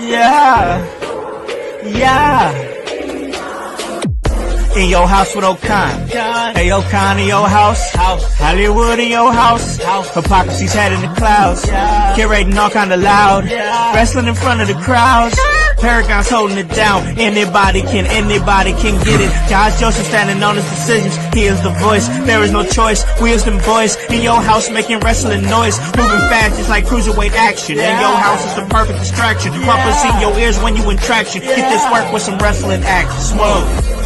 Yeah, yeah. In your house with O'Con. Hey, O'Con in your house. Hollywood in your house. Hypocrisy's head in the clouds. Curating all kind of loud. Wrestling in front of the crowds. Paragon's holding it down. Anybody can get it. Josh Joseph standing on his decisions. He is the voice. There is no choice. We is them boys in your house making wrestling noise. Moving fast just like cruiserweight action. In your house is the perfect distraction. Pumpers in your ears when you in traction. Get this work with some wrestling action. Smoke.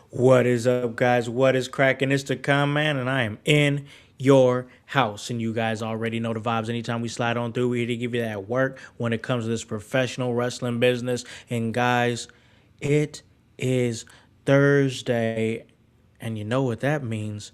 What is up, guys? What is cracking? It's the Con Man, and I am in your house. And you guys already know the vibes. Anytime we slide on through, we're here to give you that work when it comes to this professional wrestling business. And guys, it is Thursday, and you know what that means.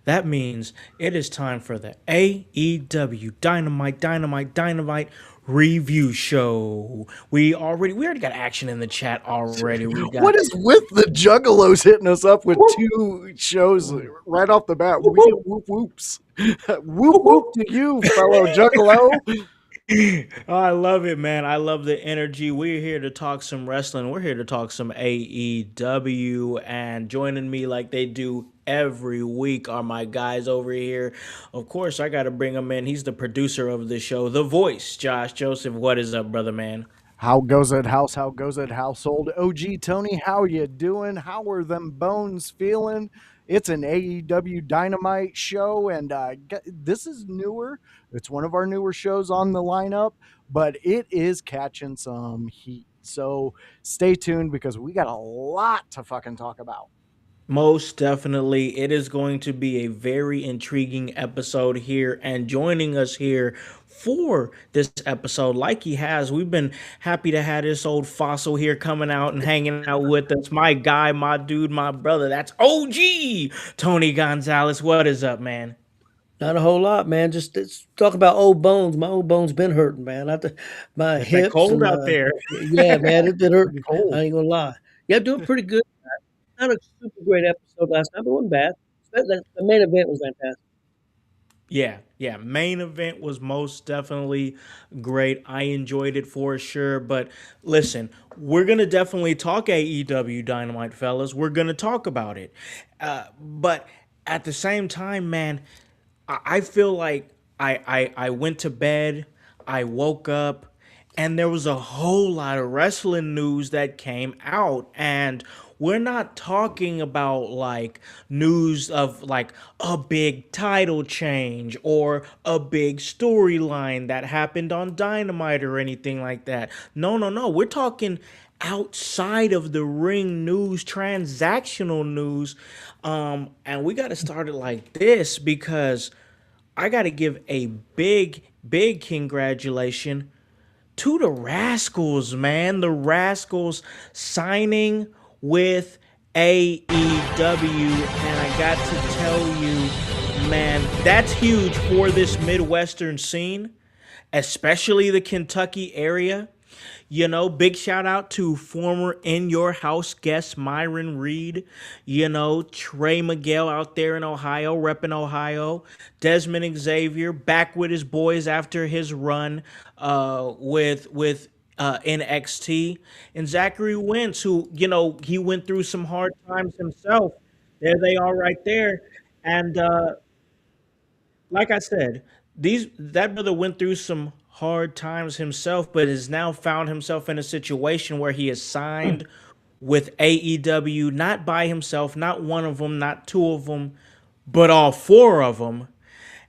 That means it is time for the AEW Dynamite review show. We already got action in the chat already. What is with the Juggalos hitting us up with two shows right off the bat? Whoop, whoop, whoops. Whoop, whoop to you, fellow Juggalo. I love it, man. I love the energy. We're here to talk some wrestling. We're here to talk some AEW. And joining me like they do every week are my guys over here. Of course, I got to bring him in. He's the producer of the show, The Voice, Josh Joseph. What is up, brother, man? How goes it, house? How goes it, household? OG Tony, how you doing? How are them bones feeling? It's an AEW Dynamite show, and this is newer. It's one of our newer shows on the lineup, but it is catching some heat. So stay tuned because we got a lot to fucking talk about. Most definitely. It is going to be a very intriguing episode here. And joining us here for this episode, like he has, we've been happy to have this old fossil here coming out and hanging out with us. My guy, my dude, my brother. That's OG Tony Gonzalez. What is up, man? Not a whole lot, man. Just talk about old bones. My old bones been hurting, man. My It's hips. cold out there. Yeah, man, it's been hurting. I ain't gonna lie. Yeah, doing pretty good. Not a super great episode last night, but it wasn't bad. The main event was fantastic. Yeah. Main event was most definitely great. I enjoyed it for sure. But listen, we're going to definitely talk AEW Dynamite, fellas. We're going to talk about it. But at the same time, man, I feel like I went to bed, I woke up, and there was a whole lot of wrestling news that came out. And we're not talking about like news of like a big title change or a big storyline that happened on Dynamite or anything like that. No. We're talking outside of the ring news, transactional news. And we got to start it like this because I got to give a big congratulation to the Rascalz, man. The Rascalz signing with AEW, and I got to tell you, man, that's huge for this Midwestern scene, especially the Kentucky area. You know, big shout out to former In Your House guest Myron Reed. You know, Trey Miguel out there in Ohio, repping Ohio. Desmond Xavier back with his boys after his run with NXT. And Zachary Wentz, who, you know, he went through some hard times himself. There they are right there. And like I said, that brother went through some hard times himself, but has now found himself in a situation where he is signed with AEW, not by himself, not one of them, not two of them, but all four of them.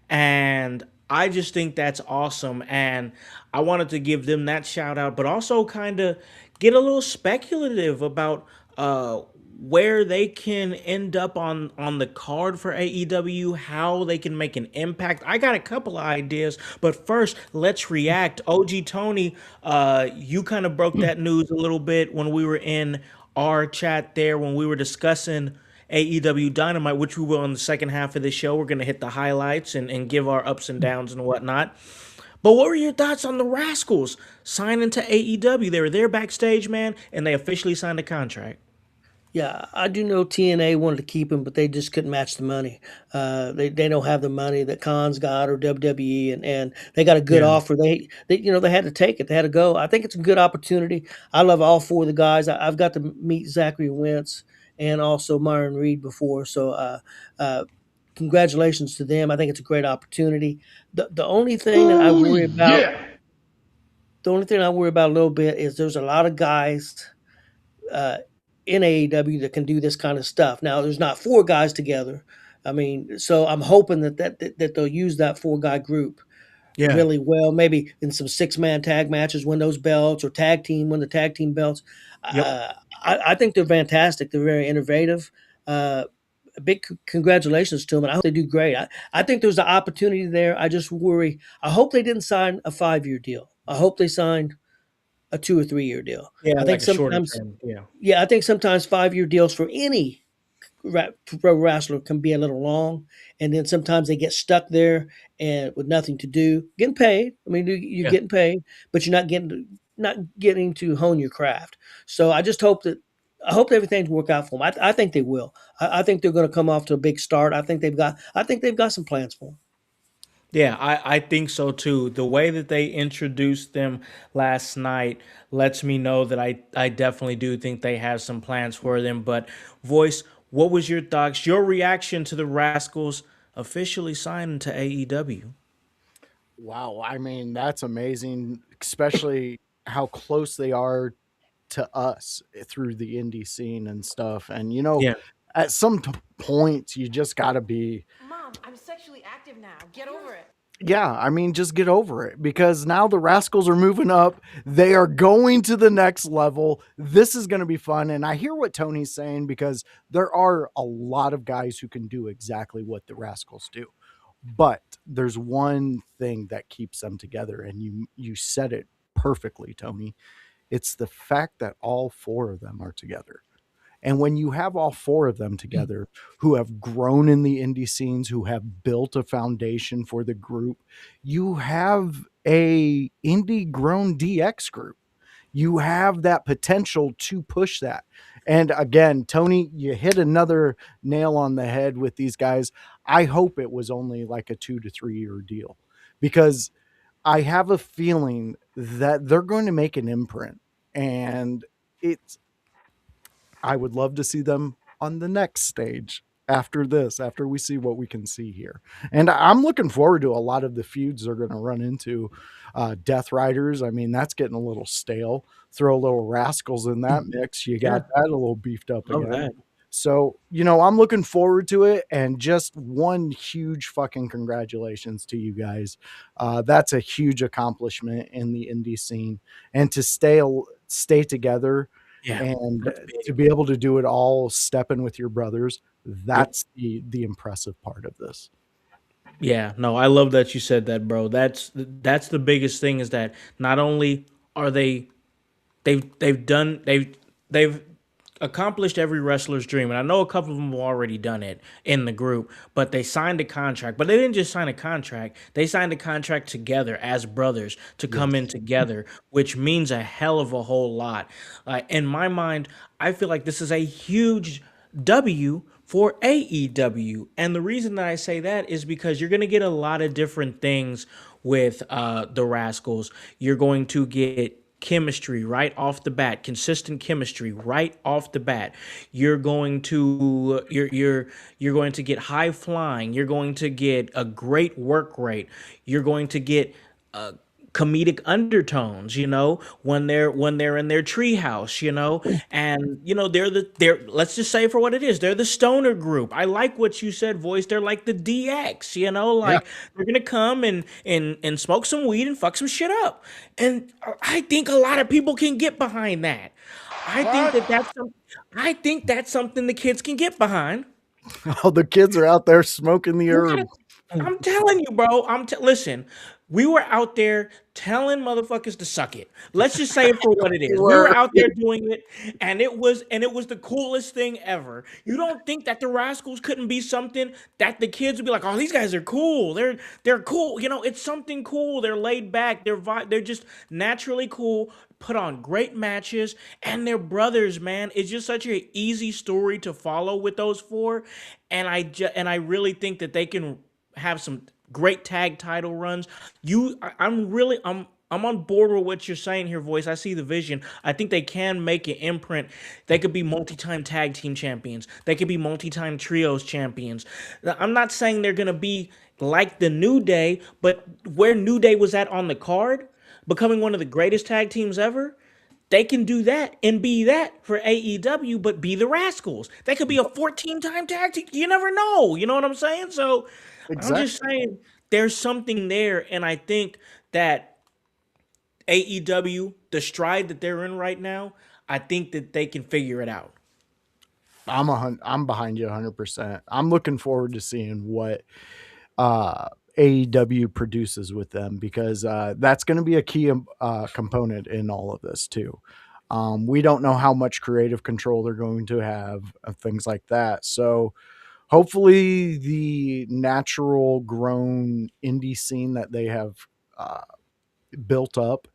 And I just think that's awesome. And I wanted to give them that shout out, but also kind of get a little speculative about where they can end up on the card for AEW, how they can make an impact. I got a couple of ideas, but first, let's react. OG Tony, you kind of broke that news a little bit when we were in our chat there when we were discussing AEW Dynamite, which we will in the second half of the show. We're going to hit the highlights and give our ups and downs and whatnot. But what were your thoughts on the Rascalz signing to AEW? They were there backstage, man, and they officially signed a contract. Yeah, I do know TNA wanted to keep him, but they just couldn't match the money. They don't have the money that Khan's got or WWE, and they got a good Yeah. offer. They had to take it. They had to go. I think it's a good opportunity. I love all four of the guys. I've got to meet Zachary Wentz and also Myron Reed before, so uh, congratulations to them. I think it's a great opportunity. The only thing that I Oh worry about, yeah. the only thing I worry about a little bit is there's a lot of guys uh, in AEW that can do this kind of stuff. Now, there's not four guys together. I mean, so I'm hoping that they'll use that four guy group Yeah. really well. Maybe in some 6-man tag matches, win those belts, or tag team, win the tag team belts. Yep. I think they're fantastic. They're very innovative. A big congratulations to them, and I hope they do great. I think there's an opportunity there. I just worry. I hope they didn't sign a 5-year deal. I hope they signed a 2 or 3-year deal. Yeah, I think like a shorter sometimes term. Yeah. yeah, I think sometimes 5-year deals for any pro wrestler can be a little long, and then sometimes they get stuck there and with nothing to do, getting paid. I mean, you're Yeah. getting paid, but you're not getting to hone your craft. So I hope everything's work out for them. I think they will. I think they're going to come off to a big start. I think they've got some plans for them. Yeah, I think so too. The way that they introduced them last night lets me know that I definitely do think they have some plans for them. But Voice, what was your thoughts, your reaction to the Rascalz officially signing to AEW? Wow, I mean, that's amazing, especially how close they are to us through the indie scene and stuff. And Yeah. at some points, you just got to be, Mom, I'm sexually active now. Get over it. yeah, I mean, just get over it, because now the Rascalz are moving up. They are going to the next level. This is going to be fun. And I hear what Tony's saying, because there are a lot of guys who can do exactly what the Rascalz do. But there's one thing that keeps them together, and you said it perfectly, Tony. It's the fact that all four of them are together. And when you have all four of them together, who have grown in the indie scenes, who have built a foundation for the group, you have a indie grown DX group. You have that potential to push that. And again, Tony, you hit another nail on the head with these guys. I hope it was only like a 2 to 3 year deal, because I have a feeling that they're going to make an imprint, and it's I would love to see them on the next stage after this, after we see what we can see here. And I'm looking forward to a lot of the feuds they're going to run into. Death Riders, I mean, that's getting a little stale. Throw a little Rascalz in that mix. You Yeah, got that a little beefed up love again. that. So, I'm looking forward to it, and just one huge fucking congratulations to you guys. That's a huge accomplishment in the indie scene, and to stay together Yeah. and That's to big. be able to do it all stepping with your brothers. That's the impressive part of this. Yeah, no, I love that you said that, bro. That's the biggest thing, is that not only are they've accomplished every wrestler's dream, and I know a couple of them have already done it in the group, but they signed a contract. But they didn't just sign a contract; they signed a contract together as brothers to come in Yes. together, which means a hell of a whole lot. In my mind, I feel like this is a huge W for AEW. And the reason that I say that is because you're going to get a lot of different things with the Rascalz. You're going to get chemistry right off the bat, consistent chemistry right off the bat. You're going to get high flying. You're going to get a great work rate. You're going to get comedic undertones, when they're in their treehouse, and they're let's just say for what it is, they're the stoner group. I like what you said, Voice. They're like the DX, Yeah. like they're gonna come and smoke some weed and fuck some shit up, and I think a lot of people can get behind that. I think that that's some, I think that's something the kids can get behind. Oh, the kids are out there smoking the You gotta, herb. I'm telling you, bro. Listen. We were out there telling motherfuckers to suck it. Let's just say it for what it is. We were Were out there doing it, and it was the coolest thing ever. You don't think that the Rascals couldn't be something that the kids would be like, "Oh, these guys are cool. They're cool." It's something cool. They're laid back. They're just naturally cool. Put on great matches, and they're brothers, man. It's just such an easy story to follow with those four, and I really think that they can have some great tag title runs. I'm on board with what you're saying here, voice. I see the vision. I think they can make an imprint. They could be multi-time tag team champions. They could be multi-time trios champions. I'm not saying they're gonna be like the New Day, but where New Day was at on the card, becoming one of the greatest tag teams ever, they can do that and be that for AEW, but be the Rascals. They could be a 14-time tag team. You never know. You know what I'm saying? So I'm just exactly. saying there's something there, and I think that AEW, the stride that they're in right now, I think that they can figure it out. I'm behind you 100%. I'm looking forward to seeing what AEW produces with them, because that's going to be a key component in all of this too. We don't know how much creative control they're going to have, things like that. So hopefully the natural grown indie scene that they have uh, built up,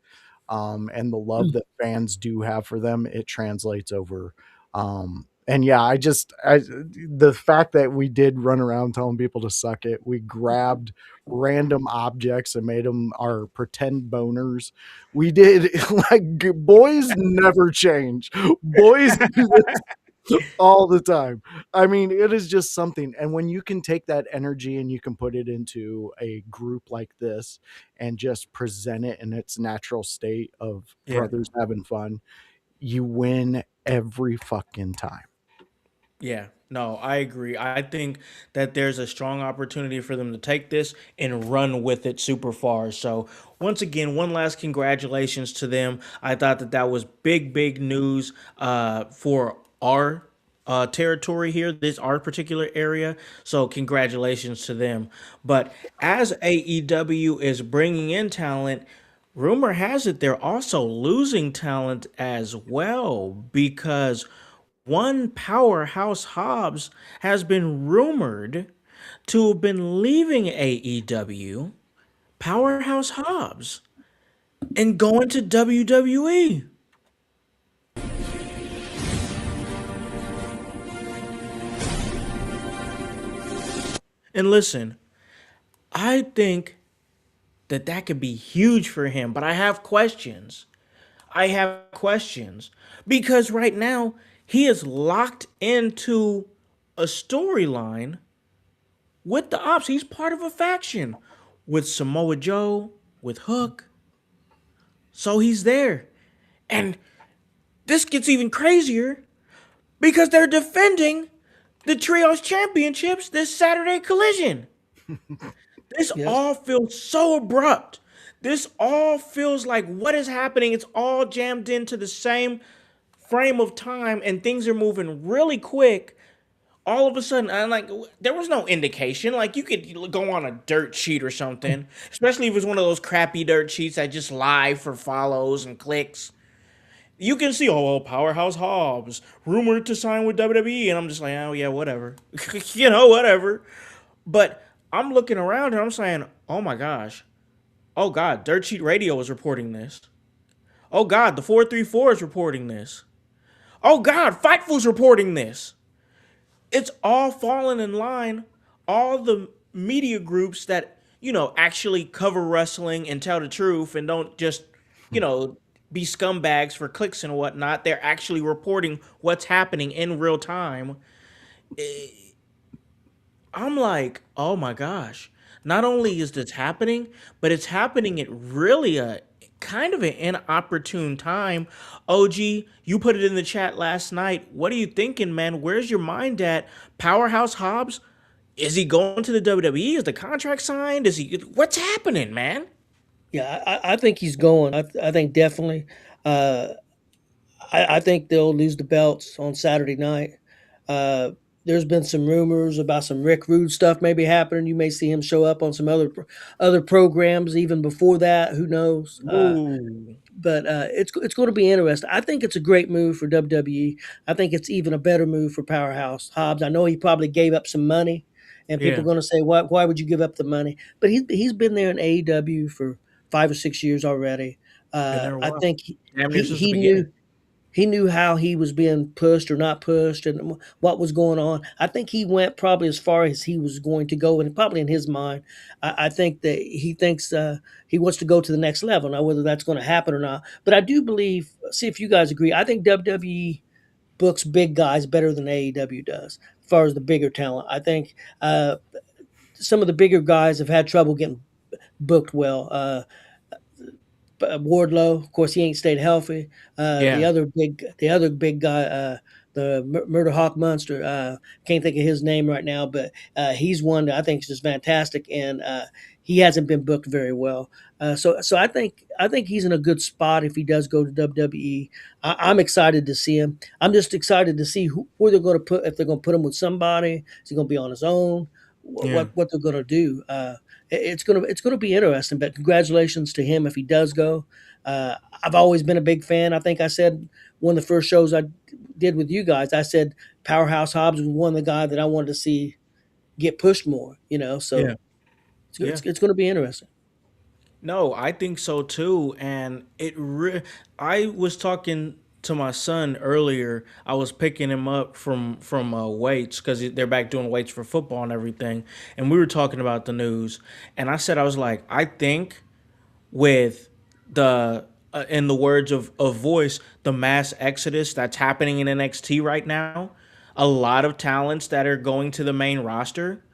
and the love that fans do have for them, it translates over. And yeah, the fact that we did run around telling people to suck it, we grabbed random objects and made them our pretend boners. We did like boys never change. Boys do this all the time. I mean, it is just something. And when you can take that energy and you can put it into a group like this and just present it in its natural state of Yeah. brothers having fun, you win every fucking time. Yeah, no, I agree. I think that there's a strong opportunity for them to take this and run with it super far. So, once again, one last congratulations to them. I thought that that was big, big news for our territory here, this our particular area. So, congratulations to them. But as AEW is bringing in talent, rumor has it they're also losing talent as well, because one Powerhouse Hobbs has been rumored to have been leaving AEW, Powerhouse Hobbs, and going to WWE. And listen, I think that that could be huge for him, but I have questions. I have questions because right now he is locked into a storyline with the ops. He's part of a faction with Samoa Joe, with Hook. So he's there. And this gets even crazier because they're defending the Trios Championships this Saturday Collision. This Yes. all feels so abrupt. This all feels like what is happening? It's all jammed into the same frame of time and things are moving really quick. All of a sudden, I'm like, there was no indication. Like, you could go on a dirt sheet or something, especially if it's one of those crappy dirt sheets that just lie for follows and clicks. You can see, oh, well, Powerhouse Hobbs rumored to sign with WWE, and I'm just like, oh yeah, whatever, whatever. But I'm looking around and I'm saying, oh my gosh, oh god, Dirt Sheet Radio is reporting this. Oh god, the 434 is reporting this. Oh god, Fightful's reporting this. It's all falling in line. All the media groups that, actually cover wrestling and tell the truth and don't just, you know, be scumbags for clicks and whatnot. They're actually reporting what's happening in real time. I'm like, oh my gosh. Not only is this happening, but it's happening at really a kind of an inopportune time. OG, you put it in the chat last night. What are you thinking, man? Where's your mind at? Powerhouse Hobbs? Is he going to the WWE? Is the contract signed? What's happening, man? Yeah, I think he's going. I think definitely. Uh, I think they'll lose the belts on Saturday night. there's been some rumors about some Rick Rude stuff maybe happening. You may see him show up on some other programs even before that. Who knows? Ooh. But it's going to be interesting. I think it's a great move for WWE. I think it's even a better move for Powerhouse Hobbs. I know he probably gave up some money, and people Yeah. are going to say, Why would you give up the money?" But he's been there in AEW for 5 or 6 years already. Been there a I while. think Damn near he since the he beginning. knew he knew how he was being pushed or not pushed and what was going on. I think he went probably as far as he was going to go, and probably in his mind, I think that he thinks he wants to go to the next level. Now, whether that's going to happen or not, but I do believe. See if you guys agree. I think WWE books big guys better than AEW does, as far as the bigger talent. I think some of the bigger guys have had trouble getting booked well. Wardlow, of course, he ain't stayed healthy. Yeah. The other big guy, the Murder Hawk Monster. Can't think of his name right now, but he's one that I think is just fantastic, and he hasn't been booked very well. So I think he's in a good spot if he does go to WWE. I'm excited to see him. I'm just excited to see where they're going to put, if they're going to put him with somebody. Is he going to be on his own? Yeah. What they're going to do? It's gonna be interesting. But congratulations to him if he does go. I've always been a big fan. I think I said one of the first shows I did with you guys. I said Powerhouse Hobbs was one of the guys that I wanted to see get pushed more. Yeah. So Yeah. it's going to be interesting. No, I think so too. And I was talking to my son earlier. I was picking him up from weights because they're back doing weights for football and everything. And we were talking about the news. And I was like, I think with the in the words of voice, the mass exodus that's happening in NXT right now, a lot of talents that are going to the main roster.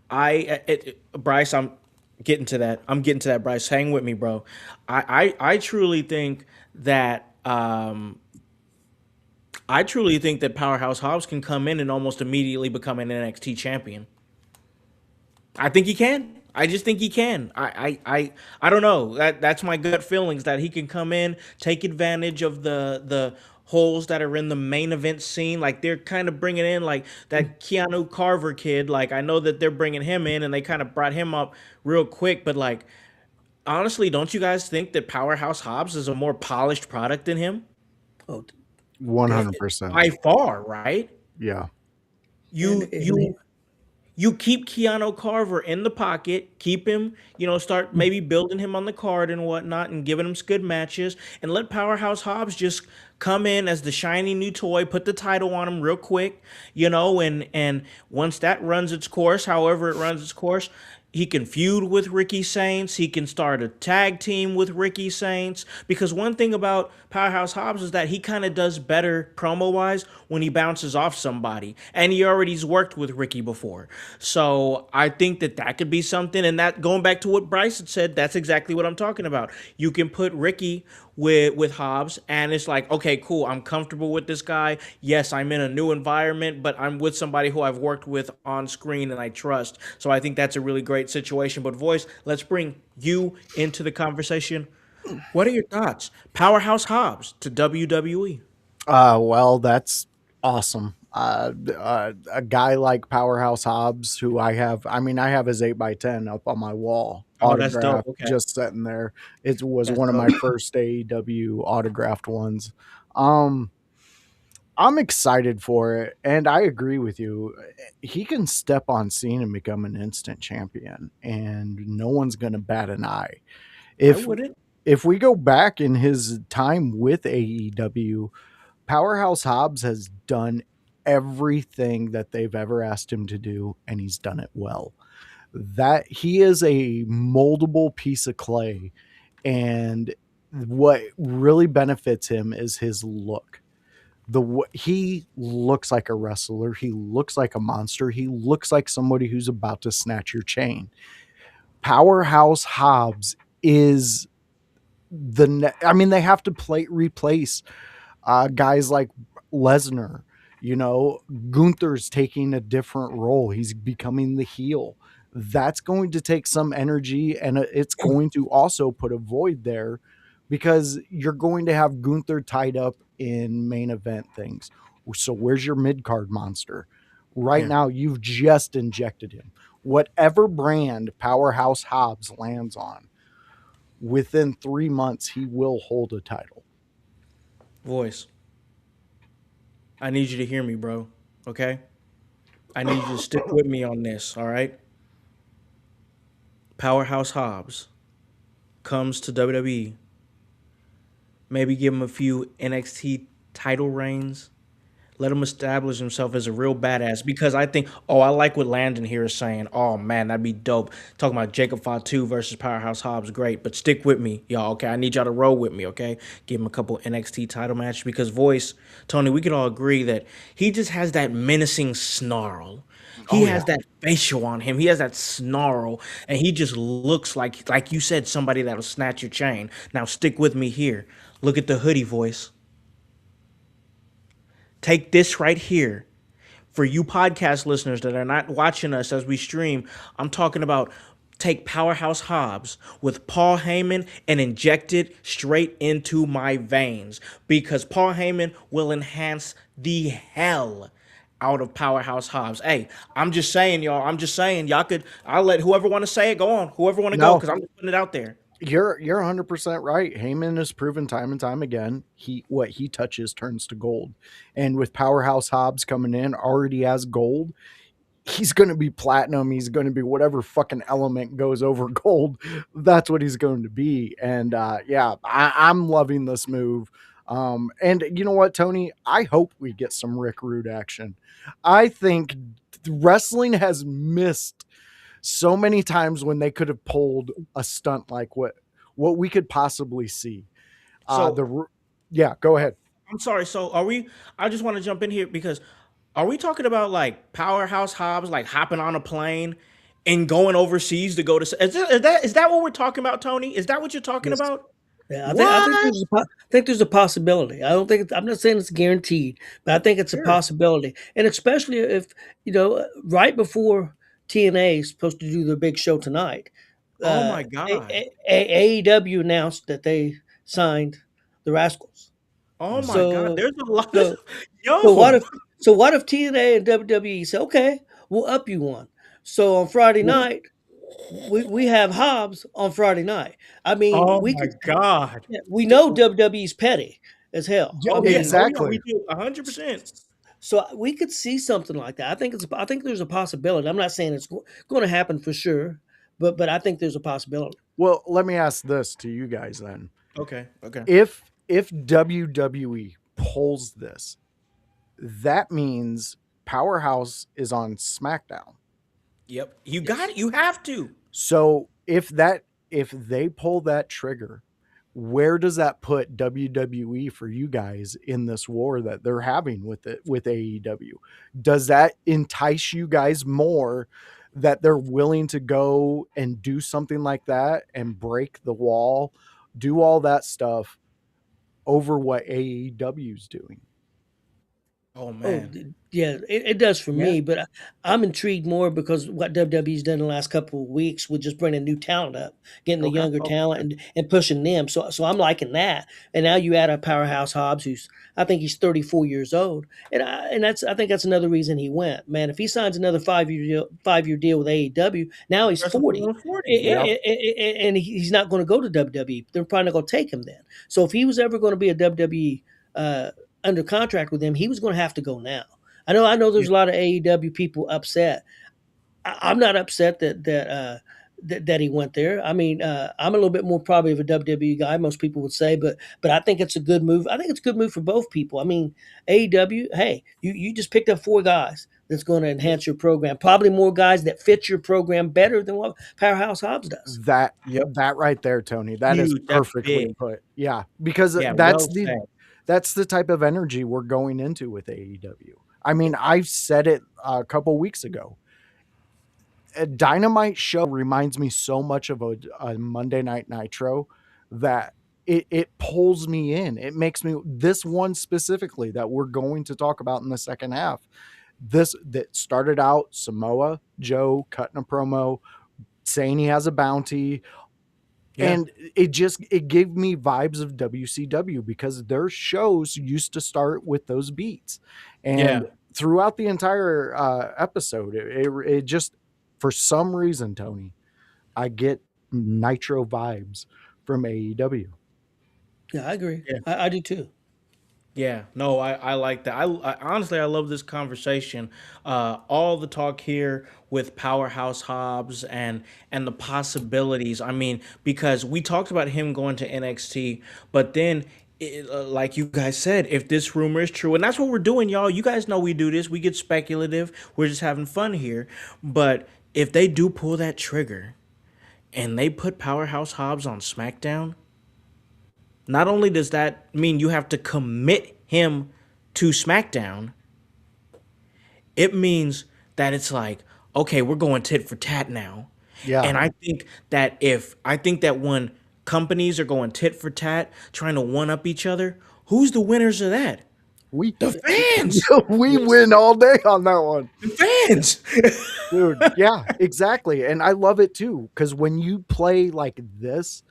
Bryce, I'm getting to that. I'm getting to that, Bryce. Hang with me, bro. I truly think that Powerhouse Hobbs can come in and almost immediately become an NXT champion. I think he can. I just think he can. I don't know. That's my gut feelings that he can come in, take advantage of the holes that are in the main event scene. Like they're kind of bringing in like that Keanu Carver kid. Like I know that they're bringing him in and they kind of brought him up real quick. But like honestly, don't you guys think that Powerhouse Hobbs is a more polished product than him? Oh, 100%. By far, right? Yeah. You and you you keep Keanu Carver in the pocket, keep him, start maybe building him on the card and whatnot and giving him some good matches and let Powerhouse Hobbs just come in as the shiny new toy, put the title on him real quick, and once that runs its course, however it runs its course, he can feud with Ricky Saints. He can start a tag team with Ricky Saints. Because one thing about Powerhouse Hobbs is that he kind of does better promo wise when he bounces off somebody. And he already's worked with Ricky before. So I think that could be something. And that going back to what Bryce had said, that's exactly what I'm talking about. You can put Ricky with Hobbs, and it's like, okay, cool. I'm comfortable with this guy. Yes, I'm in a new environment, but I'm with somebody who I've worked with on screen and I trust. So I think that's a really great situation. But Voice, let's bring you into the conversation. What are your thoughts? Powerhouse Hobbs to WWE. Well, that's awesome. A guy like Powerhouse Hobbs, who I have his 8x10 up on my wall, Oh, that's dope. autographed, Okay, just sitting there. It was that's one of dope. my first AEW autographed ones. Um, I'm excited for it, and I agree with you. He can step on scene and become an instant champion, and no one's going to bat an eye. I If wouldn't. if we go back in his time with AEW, Powerhouse Hobbs has done everything that they've ever asked him to do, and he's done it well. That he is a moldable piece of clay, and what really benefits him is his look. He looks like a wrestler. He looks like a monster. He looks like somebody who's about to snatch your chain. Powerhouse Hobbs is they have to replace guys like Lesnar. Gunther's taking a different role. He's becoming the heel. That's going to take some energy, and it's going to also put a void there because you're going to have Gunther tied up in main event things. So where's your mid card monster? Right Yeah. now, you've just injected him. Whatever brand Powerhouse Hobbs lands on, within 3 months, he will hold a title. Voice, I need you to hear me, bro. Okay? I need you to stick with me on this, all right? Powerhouse Hobbs comes to WWE. Maybe give him a few NXT title reigns. Let him establish himself as a real badass because I think, I like what Landon here is saying. Oh man, that'd be dope. Talking about Jacob Fatu versus Powerhouse Hobbs, great. But stick with me, y'all, okay? I need y'all to roll with me, okay? Give him a couple NXT title matches because Voice, Tony, we could all agree that he just has that menacing snarl. He has that facial on him. He has that snarl, and he just looks like you said, somebody that'll snatch your chain. Now stick with me here. Look at the hoodie, Voice. Take this right here. For you podcast listeners that are not watching us as we stream, I'm talking about take Powerhouse Hobbs with Paul Heyman and inject it straight into my veins because Paul Heyman will enhance the hell out of Powerhouse Hobbs. Hey, I'm just saying, y'all. I'm just saying, y'all could. I'll let whoever want to say it go on. Whoever want to go, No. because I'm just putting it out there. You're 100% right. Heyman has proven time and time again what he touches turns to gold. And with Powerhouse Hobbs coming in already as gold, he's going to be platinum. He's going to be whatever fucking element goes over gold. That's what he's going to be. And I'm loving this move. And you know what, Tony? I hope we get some Rick Rude action. I think wrestling has missed so many times when they could have pulled a stunt like what we could possibly see. So Go ahead. I'm sorry. So are we? I just want to jump in here because are we talking about like Powerhouse Hobbs like hopping on a plane and going overseas to go to? Is that what we're talking about, Tony? Is that what you're talking Yes. about? Yeah, What? I think there's a possibility. I don't think I'm not saying it's guaranteed, but I think it's a Sure. possibility, and especially if right before TNA is supposed to do their big show tonight, Oh my God. AEW announced that they signed the Rascals. Oh my God. So There's a lot of so so what yo. if what if TNA and WWE say, okay, we'll up you one. So on Friday night, we have Hobbs on Friday night. I mean, Oh my God. yeah, we know WWE's petty as hell. Yeah, I Oh yeah. mean, Oh yeah. exactly. We do 100%. so we could see something like that. I think there's a possibility. I'm not saying it's going to happen for sure, but I think there's a possibility. Well, let me ask this to you guys then. Okay. Okay. If WWE pulls this, that means Powerhouse is on SmackDown. Yep. You got it. You have to. So if they pull that trigger, where does that put WWE for you guys in this war that they're having with AEW? Does that entice you guys more that they're willing to go and do something like that and break the wall, do all that stuff over what AEW is doing? Oh Oh, man. yeah, it does for Yeah. me, but I'm intrigued more because what WWE's done the last couple of weeks with just bringing new talent up, getting the Okay. younger talent and pushing them. So I'm liking that. And now you add a Powerhouse Hobbs, I think he's 34 years old, and I think that's another reason he went. Man, if he signs another 5 year deal with AEW, now he's Wrestle 40, 40. Yeah. and he's not going to go to WWE. They're probably not going to take him then. So if he was ever going to be a WWE under contract with them, he was going to have to go now. I know. There's a lot of AEW people upset. I'm not upset that he went there. I mean, I'm a little bit more probably of a WWE guy, most people would say, but I think it's a good move. I think it's a good move for both people. I mean, AEW, hey, you just picked up 4 guys that's going to enhance your program. Probably more guys that fit your program better than what Powerhouse Hobbs does. That Yep. right there, Tony. That is Huge. That's perfectly big. put. Yeah, because Yeah. Well said. that's the type of energy we're going into with AEW. I mean, I've said it a couple weeks ago. A Dynamite show reminds me so much of a Monday Night Nitro that it pulls me in. It makes me, this one specifically that we're going to talk about in the second half. This that started out Samoa Joe cutting a promo saying he has a bounty. Yeah. And it gave me vibes of WCW because their shows used to start with those beats. And Yeah. throughout the entire episode, it just, for some reason, Tony, I get Nitro vibes from AEW. Yeah, I agree. Yeah. I do too. Yeah, no, I like that. I honestly I love this conversation. All the talk here with Powerhouse Hobbs and the possibilities. I mean, because we talked about him going to NXT, but then like you guys said, if this rumor is true, and that's what we're doing, y'all. You guys know we do this. We get speculative. We're just having fun here. But if they do pull that trigger and they put Powerhouse Hobbs on SmackDown, not only does that mean you have to commit him to SmackDown, it means that it's like, okay, we're going tit for tat now. Yeah. And I think that when companies are going tit for tat, trying to one up each other, who's the winners of that? We The fans. we win all day on that one. The fans. Dude, yeah, exactly. And I love it too, because when you play like this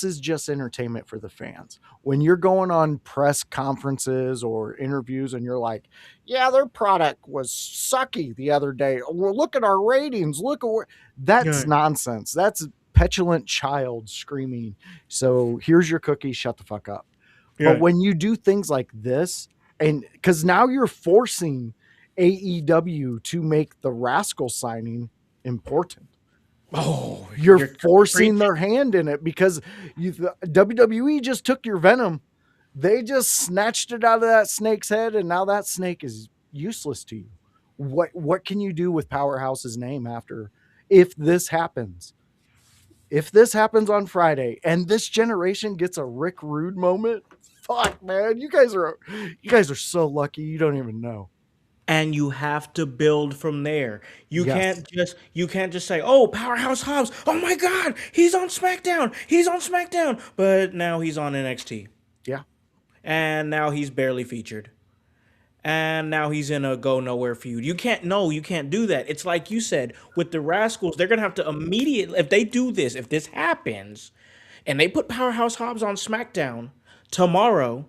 is just entertainment for the fans. When you're going on press conferences or interviews and you're like, yeah, their product was sucky the other day. Well, look at our ratings. Look at that's Yeah. nonsense. That's petulant child screaming. So here's your cookie. Shut the fuck up. Yeah. But when you do things like this, and because now you're forcing AEW to make the Rascalz signing important. Oh, You're forcing their hand in it, because WWE just took your venom. They just snatched it out of that snake's head, and now that snake is useless to you. What can you do with Powerhouse's name after, if this happens? If this happens on Friday and this generation gets a Rick Rude moment, fuck, man, you guys are so lucky, you don't even know. And you have to build from there. You Yes. can't just say, "Oh, Powerhouse Hobbs. Oh my God, he's on SmackDown. He's on SmackDown." But now he's on NXT, Yeah. and now he's barely featured, and now he's in a go nowhere feud. You can't do that. It's like you said with the Rascalz. They're gonna have to immediately, if they do this, if this happens, and they put Powerhouse Hobbs on SmackDown tomorrow,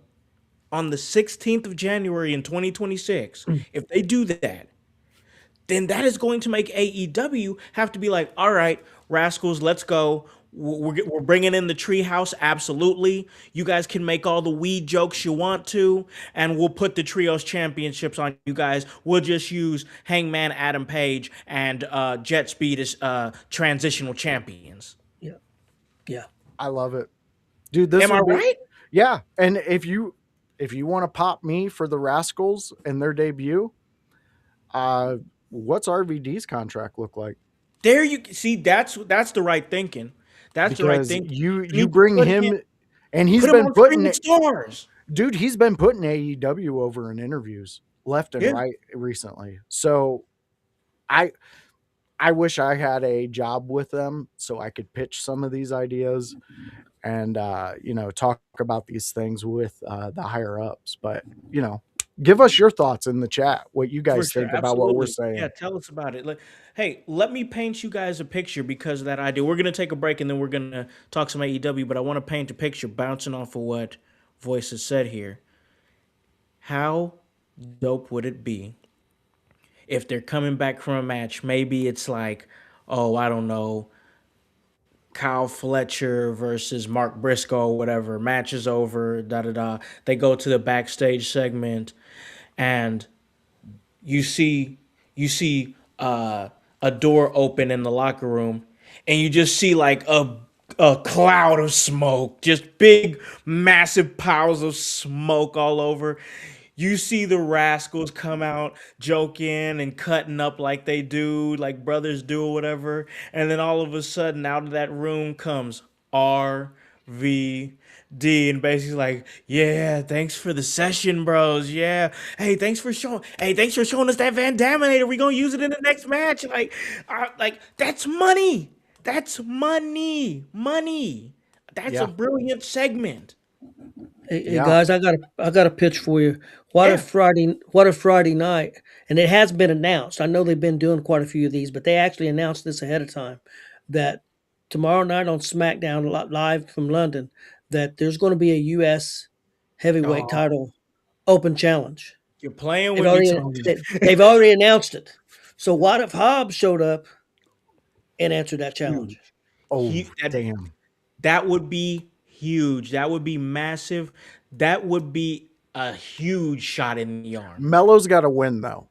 on the 16th of January in 2026, if they do that, then that is going to make AEW have to be like, all right, Rascalz, let's go. We're bringing in the treehouse, absolutely. You guys can make all the weed jokes you want to, and we'll put the trios championships on you guys. We'll just use Hangman Adam Page and Jet Speed as transitional champions. Yeah. Yeah. I love it. Dude, this Am I would be- right? Yeah, and if you want to pop me for the Rascalz and their debut, what's RVD's contract look like? There you see, that's the right thinking. That's the right Because thinking. you bring put him, and he's Put him been on putting Screen Stars. dude, he's been putting AEW over in interviews left and Yeah. right recently. So I wish I had a job with them so I could pitch some of these ideas and talk about these things with the higher ups. But give us your thoughts in the chat, what you guys For think sure, about what we're absolutely. saying. Yeah, tell us about it. Like, hey, let me paint you guys a picture because of that idea. We're gonna take a break and then we're gonna talk some AEW, but I want to paint a picture bouncing off of what Voices said here. How dope would it be if they're coming back from a match? Maybe it's like, oh, I don't know, Kyle Fletcher versus Mark Briscoe or whatever. Match is over, da da da. They go to the backstage segment and you see a door open in the locker room and you just see like a cloud of smoke, just big massive piles of smoke all over. You see the Rascalz come out joking and cutting up like they do, like brothers do or whatever, and then all of a sudden out of that room comes RVD and basically like, yeah, thanks for the session, bros. Yeah, hey, thanks for showing us that Van Daminator. We gonna use it in the next match. Like that's money. That's money. That's Yeah. a brilliant segment. Hey, Yeah. guys, I got a pitch for you. What Yeah. if Friday night, and it has been announced. I know they've been doing quite a few of these, but they actually announced this ahead of time that tomorrow night on SmackDown live from London, that there's going to be a U.S. heavyweight Oh. title open challenge. You're playing with me, Tony. They've already announced it. So what if Hobbs showed up and answered that challenge? Huge. Oh, That, damn. that would be huge. That would be massive. That would be a huge shot in the arm. Melo's got to win, though.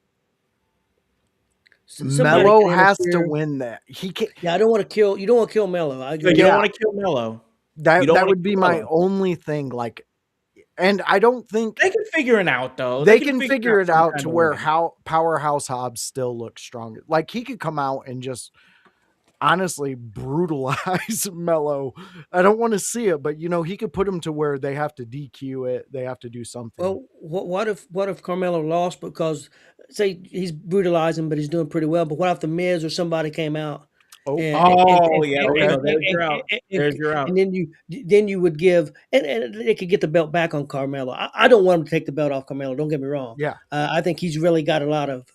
Somebody Melo can has to interfere. win that. He can't. Yeah, I don't want to kill. You don't want to kill Melo. I agree. You don't want to kill Melo. That would be my only thing. Like, and I don't think they can figure it out, though. They can figure it out to where Powerhouse Hobbs still looks stronger. Like, he could come out and just honestly brutalize Melo. I don't want to see it, but he could put him to where they have to DQ it. They have to do something. Well, what if Carmelo lost because, say, he's brutalizing, but he's doing pretty well. But what if the Miz or somebody came out? There's your out. And then you would give, and they could get the belt back on Carmelo. I don't want him to take the belt off Carmelo. Don't get me wrong. Yeah, I think he's really got a lot of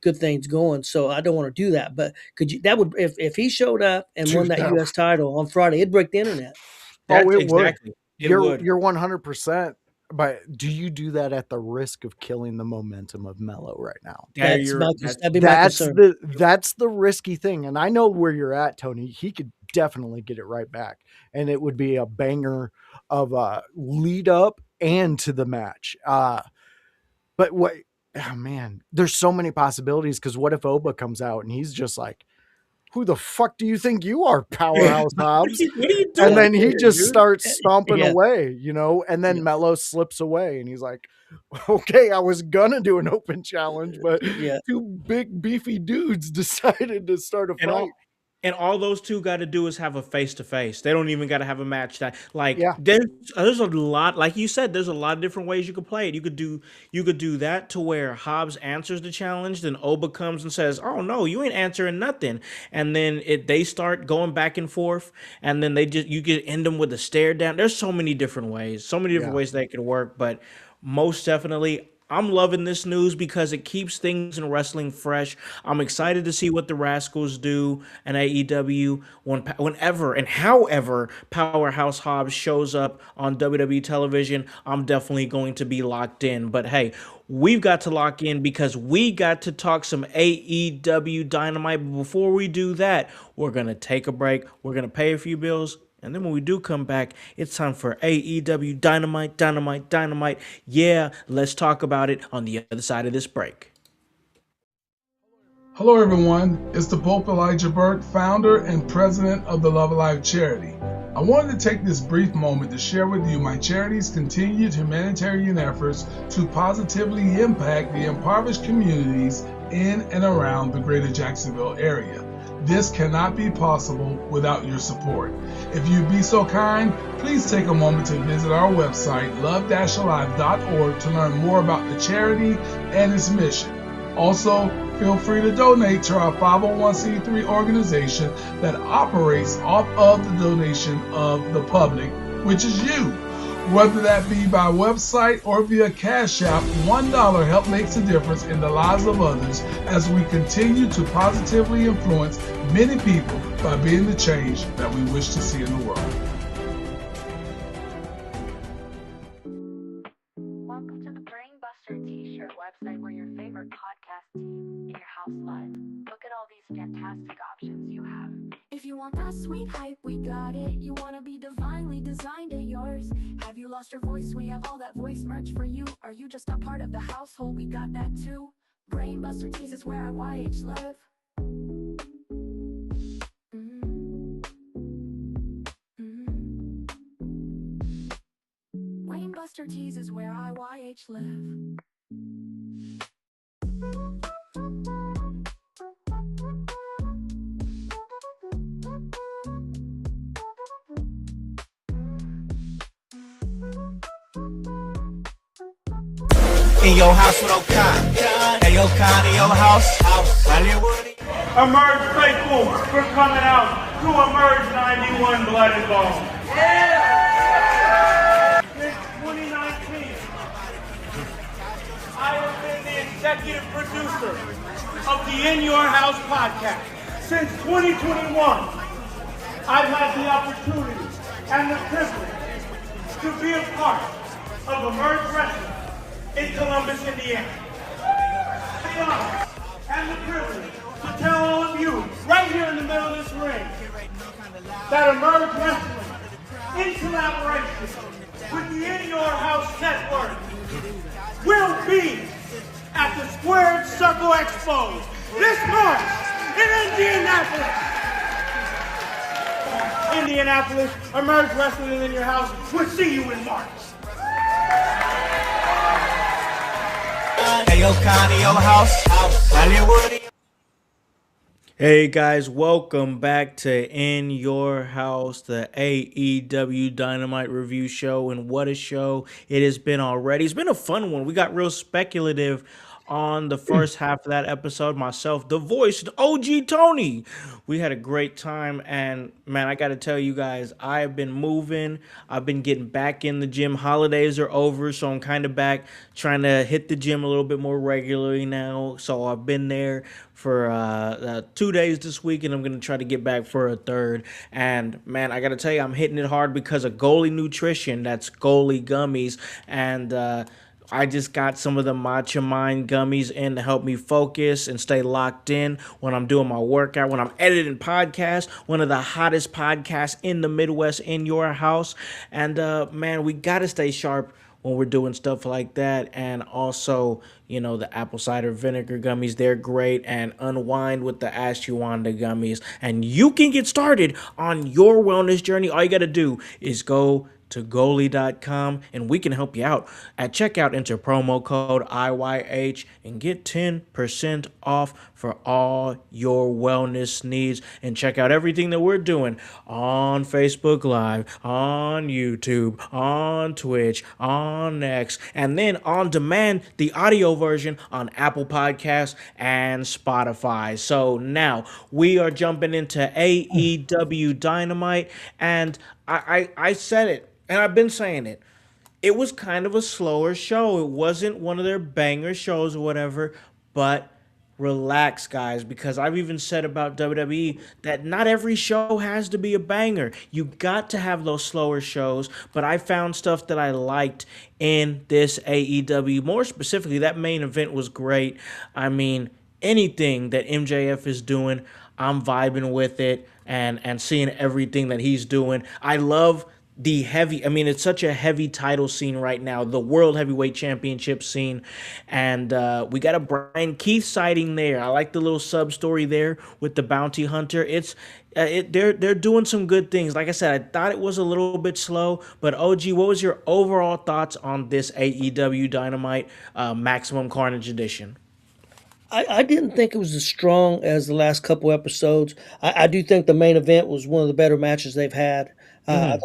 good things going. So I don't want to do that. But if he showed up and won that U.S. title on Friday, it'd break the internet. It would. You're 100%. But do you do that at the risk of killing the momentum of Melo right now? That'd be my concern. That's the risky thing. And I know where you're at, Tony. He could definitely get it right back. And it would be a banger of a lead up and to the match. But there's so many possibilities, because what if Oba comes out and he's just like, who the fuck do you think you are, Powerhouse Hobbs? What are you doing? And then he just starts stomping away, and then Melo slips away and he's like, okay, I was gonna do an open challenge, but two big beefy dudes decided to start a fight. And all those two got to do is have a face-to-face. They don't even got to have a match. There's a lot, like you said, there's a lot of different ways you could play it. You could do that to where Hobbs answers the challenge, then Oba comes and says, "Oh no, you ain't answering nothing," and then they start going back and forth, and then you could end them with a stare down. There's so many different ways, ways they could work, but most definitely, I'm loving this news because it keeps things in wrestling fresh. I'm excited to see what the Rascalz do and AEW whenever and however Powerhouse Hobbs shows up on WWE television. I'm definitely going to be locked in. But hey, we've got to lock in because we got to talk some AEW Dynamite. But before we do that, we're going to take a break. We're going to pay a few bills. And then when we do come back, it's time for AEW Dynamite. Yeah, let's talk about it on the other side of this break. Hello, everyone. It's the Pope Elijah Burke, founder and president of the Love Alive charity. I wanted to take this brief moment to share with you my charity's continued humanitarian efforts to positively impact the impoverished communities in and around the greater Jacksonville area. This cannot be possible without your support. If you'd be so kind, please take a moment to visit our website, love-alive.org, to learn more about the charity and its mission. Also, feel free to donate to our 501c3 organization that operates off of the donation of the public, which is you. Whether that be by website or via Cash App, $1 help makes a difference in the lives of others as we continue to positively influence many people by being the change that we wish to see in the world. Welcome to the Brainbuster T-shirt website where your favorite podcast team in your house live. Look at all these fantastic options you have. If you want that sweet hype, we got it. You want to be divinely designed at yours. Have you lost your voice? We have all that voice merch for you. Are you just a part of the household? We got that too. Brainbuster Tees is where I YH live. Brainbuster Tees is where I YH live. In your house with O'Con. Hey, O'Con, in your house. Hollywood. Emerge faithful for coming out to Emerge 91 Blood and Bone. Yeah! Since 2019, I have been the executive producer of the In Your House podcast. Since 2021, I've had the opportunity and the privilege to be a part of Emerge Wrestling in Columbus, Indiana. The honor and the privilege to tell all of you, right here in the middle of this ring, that Emerge Wrestling, in collaboration with the In Your House Network, will be at the Squared Circle Expo this March in Indianapolis. Indianapolis, Emerge Wrestling in Your House. We'll see you in March. Hey, yo, Connie, yo, house, Hollywood. Hey guys, welcome back to In Your House, the AEW Dynamite review show, and what a show it has been already. It's been a fun one. We got real speculative on the first half of that episode. Myself, the voice, OG Tony. We had a great time, and man, I got to tell you guys, I've been moving. I've been getting back in the gym. Holidays are over, so I'm kind of back trying to hit the gym a little bit more regularly now. So I've been there for 2 days this week, and I'm going to try to get back for a third. And man, I got to tell you, I'm hitting it hard because of Goalie Nutrition. That's Goalie Gummies. And I just got some of the Matcha Mind gummies in to help me focus and stay locked in when I'm doing my workout, when I'm editing podcasts, one of the hottest podcasts in the Midwest, In Your House. And man, we got to stay sharp when we're doing stuff like that. And also, you know, the apple cider vinegar gummies, they're great. And Unwind with the ashwagandha gummies. And you can get started on your wellness journey. All you got to do is go to goalie.com and we can help you out. At checkout, enter promo code IYH and get 10% off for all your wellness needs. And check out everything that we're doing on Facebook Live, on YouTube, on Twitch, on X, and then on demand, the audio version on Apple Podcasts and Spotify. So now we are jumping into AEW Dynamite, and I said it, and I've been saying it. It was kind of a slower show. It wasn't one of their banger shows or whatever, but relax, guys, because I've even said about WWE that not every show has to be a banger. You got to have those slower shows, but I found stuff that I liked in this AEW. More specifically, that main event was great. I mean, anything that MJF is doing, I'm vibing with it and seeing everything that he's doing. I love the heavy, I mean, it's such a heavy title scene right now, the World Heavyweight Championship scene, and we got a Brian Keith sighting there. I like the little sub story there with the bounty hunter. They're doing some good things. Like I said, I thought it was a little bit slow, but OG, what was your overall thoughts on this AEW Dynamite Maximum Carnage edition? I didn't think it was as strong as the last couple episodes. I do think the main event was one of the better matches they've had. I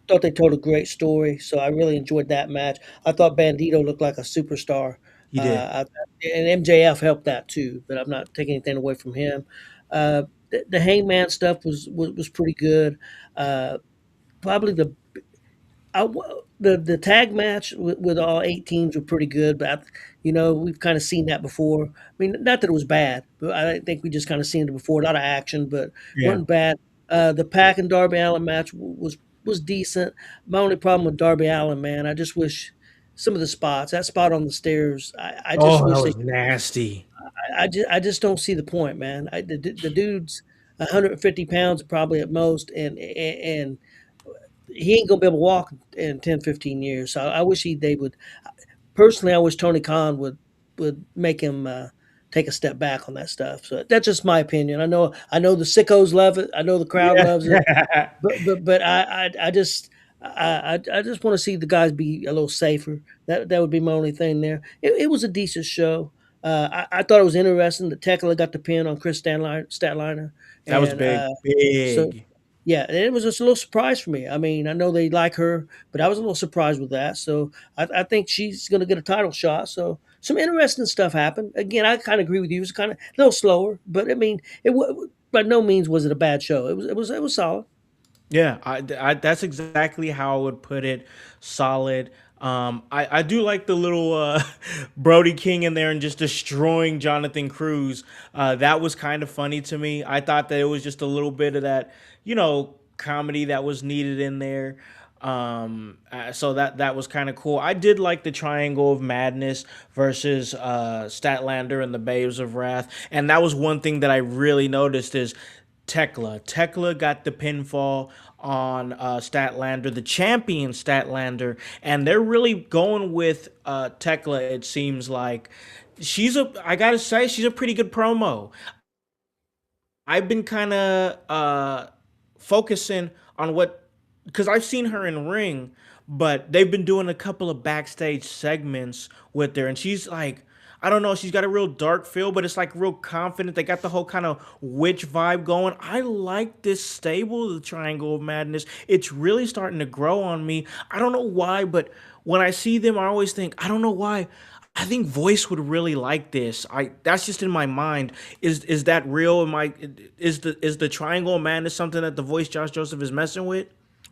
thought they told a great story, so I really enjoyed that match. I thought Bandido looked like a superstar. He did. And MJF helped that too, but I'm not taking anything away from him. The Hangman stuff was pretty good. Probably the tag match with all 8 teams were pretty good, but we've kind of seen that before. I mean, not that it was bad, but I think we just kind of seen it before. A lot of action, but wasn't bad. The Pac and Darby Allin match was decent. My only problem with Darby Allin, man, I just wish some of the spots, that spot on the stairs, I just wish that was nasty. I just don't see the point, man. The dude's 150 pounds probably at most, and he ain't gonna be able to walk in 10, 15 years. So I wish they would. Personally, I wish Tony Khan would make him take a step back on that stuff. So that's just my opinion. I know the sickos love it. I know the crowd loves it. But I just want to see the guys be a little safer. That would be my only thing there. It was a decent show. I thought it was interesting that Tekla got the pin on Chris Statlander. That was big. Big. So, yeah, and it was just a little surprise for me. I mean, I know they like her, but I was a little surprised with that. So I think she's going to get a title shot. So some interesting stuff happened. Again, I kind of agree with you. It was kind of a little slower, but I mean, by no means was it a bad show. It was solid. Yeah, that's exactly how I would put it. Solid. I do like the little Brody King in there and just destroying Jonathan Cruz. That was kind of funny to me. I thought that it was just a little bit of that, comedy that was needed in there. So that was kind of cool. I did like the Triangle of Madness versus Statlander and the Babes of Wrath, and that was one thing that I really noticed is Tekla got the pinfall on Statlander, the champion Statlander, and they're really going with Tekla. It seems like I gotta say, she's a pretty good promo. I've been kind of focusing on what, because I've seen her in ring, but they've been doing a couple of backstage segments with her, and she's like, I don't know, she's got a real dark feel, but it's like real confident. They got the whole kind of witch vibe going. I like this stable, the Triangle of Madness. It's really starting to grow on me. I don't know why, but when I see them, I always think, I don't know why. I think Voice would really like this. I That's just in my mind. Is that real? Is the Triangle of Madness something that the Voice Josh Joseph is messing with?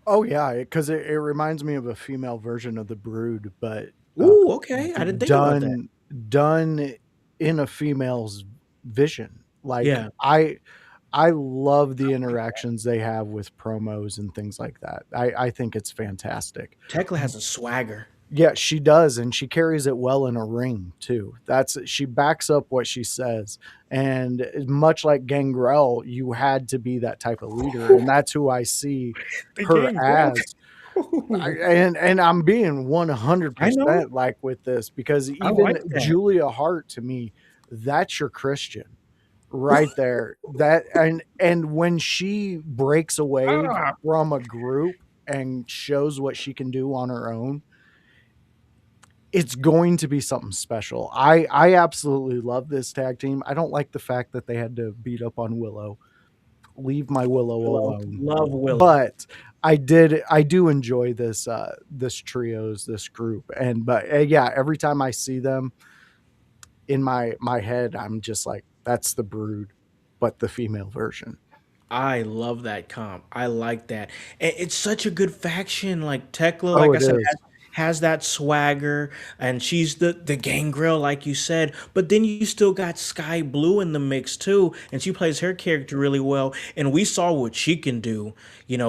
Oh yeah, because it reminds me of a female version of the Brood, but Ooh, okay. I didn't think about that. done in a female's vision. Like Yeah. I love the interactions they have with promos and things like that. I think it's fantastic. Tekla has a swagger. Yeah, she does, and she carries it well in a ring too. She backs up what she says, and much like Gangrel, you had to be that type of leader, and that's who I see The her game, bro. as. And I'm being I know. 100% like with this, because I even like that. Julia Hart, to me, that's your Christian right there. That and when she breaks away Ah, from a group and shows what she can do on her own, it's going to be something special. I absolutely love this tag team. I don't like the fact that they had to beat up on Willow. Leave my Willow Willow. alone. Love Willow. But I do enjoy this group. And but yeah, every time I see them in my head, I'm just like, that's the Brood, but the female version. I love that comp. I like that. And it's such a good faction. Like Tekla, Oh, like I it said, is. has that swagger, and she's the gangrel, like you said. But then you still got Sky Blue in the mix too, and she plays her character really well. And we saw what she can do,